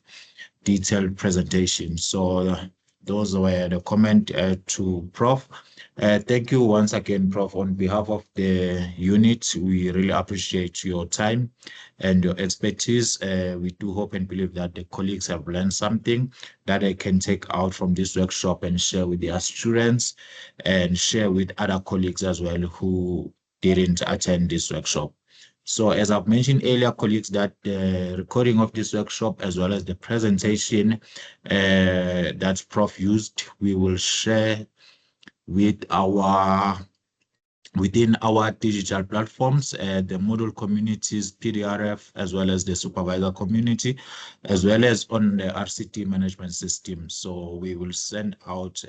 Speaker 1: detailed presentation. So those were the comment to Prof. Thank you once again, Prof. On behalf of the unit, we really appreciate your time and your expertise. We do hope and believe that the colleagues have learned something that they can take out from this workshop and share with their students and share with other colleagues as well who didn't attend this workshop. So as I've mentioned earlier, colleagues, that the recording of this workshop as well as the presentation that Prof used, we will share with within our digital platforms, the module communities, PDRF, as well as the supervisor community, as well as on the RCT management system. So we will send out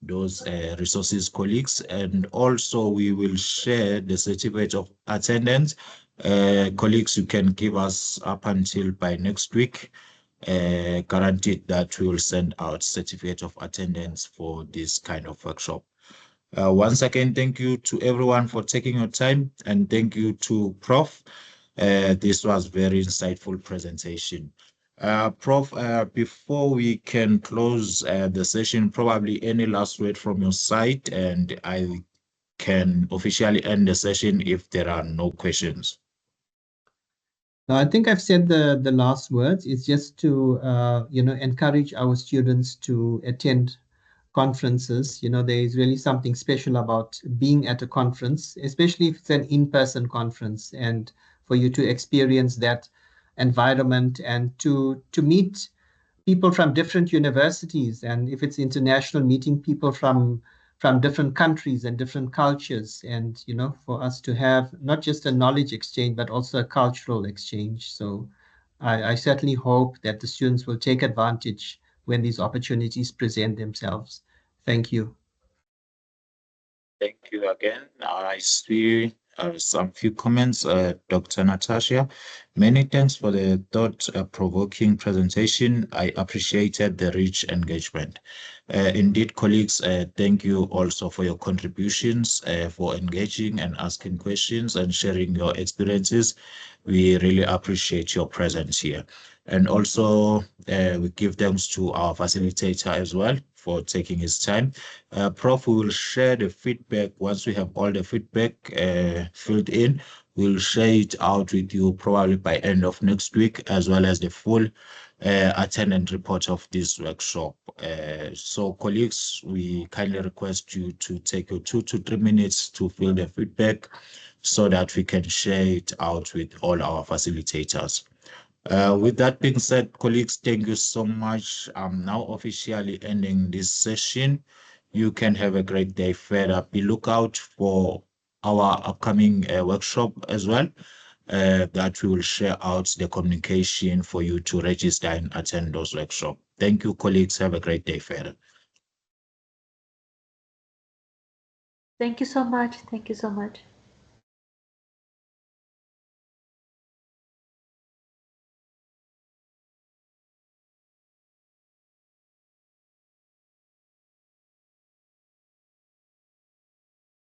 Speaker 1: those resources, colleagues, and also we will share the certificate of attendance. Colleagues, you can give us up until by next week, guaranteed that we will send out certificate of attendance for this kind of workshop. Once again, thank you to everyone for taking your time, and thank you to Prof. This was very insightful presentation. Prof, before we can close the session, probably any last word from your side, and I can officially end the session if there are no questions.
Speaker 2: No, I think I've said the last words. It's just to encourage our students to attend conferences. There is really something special about being at a conference, especially if it's an in-person conference, and for you to experience that environment and to meet people from different universities, and if it's international, meeting people from different countries and different cultures, and for us to have not just a knowledge exchange but also a cultural exchange. So I certainly hope that the students will take advantage when these opportunities present themselves. Thank you.
Speaker 1: Thank you again. I see some few comments. Dr. Natasha, many thanks for the thought-provoking presentation. I appreciated the rich engagement. Indeed, colleagues, thank you also for your contributions, for engaging and asking questions and sharing your experiences. We really appreciate your presence here. And also, we give thanks to our facilitator as well for taking his time. Prof, we will share the feedback once we have all the feedback filled in. We'll share it out with you probably by end of next week, as well as the full attendance report of this workshop. So colleagues, we kindly request you to take your 2 to 3 minutes to fill the feedback so that we can share it out with all our facilitators. With that being said, colleagues, thank you so much. I'm now officially ending this session. You can have a great day further. Be lookout for our upcoming workshop as well, that we will share out the communication for you to register and attend those workshops. Thank you, colleagues. Have a great day further.
Speaker 10: Thank you so much. Thank you so much.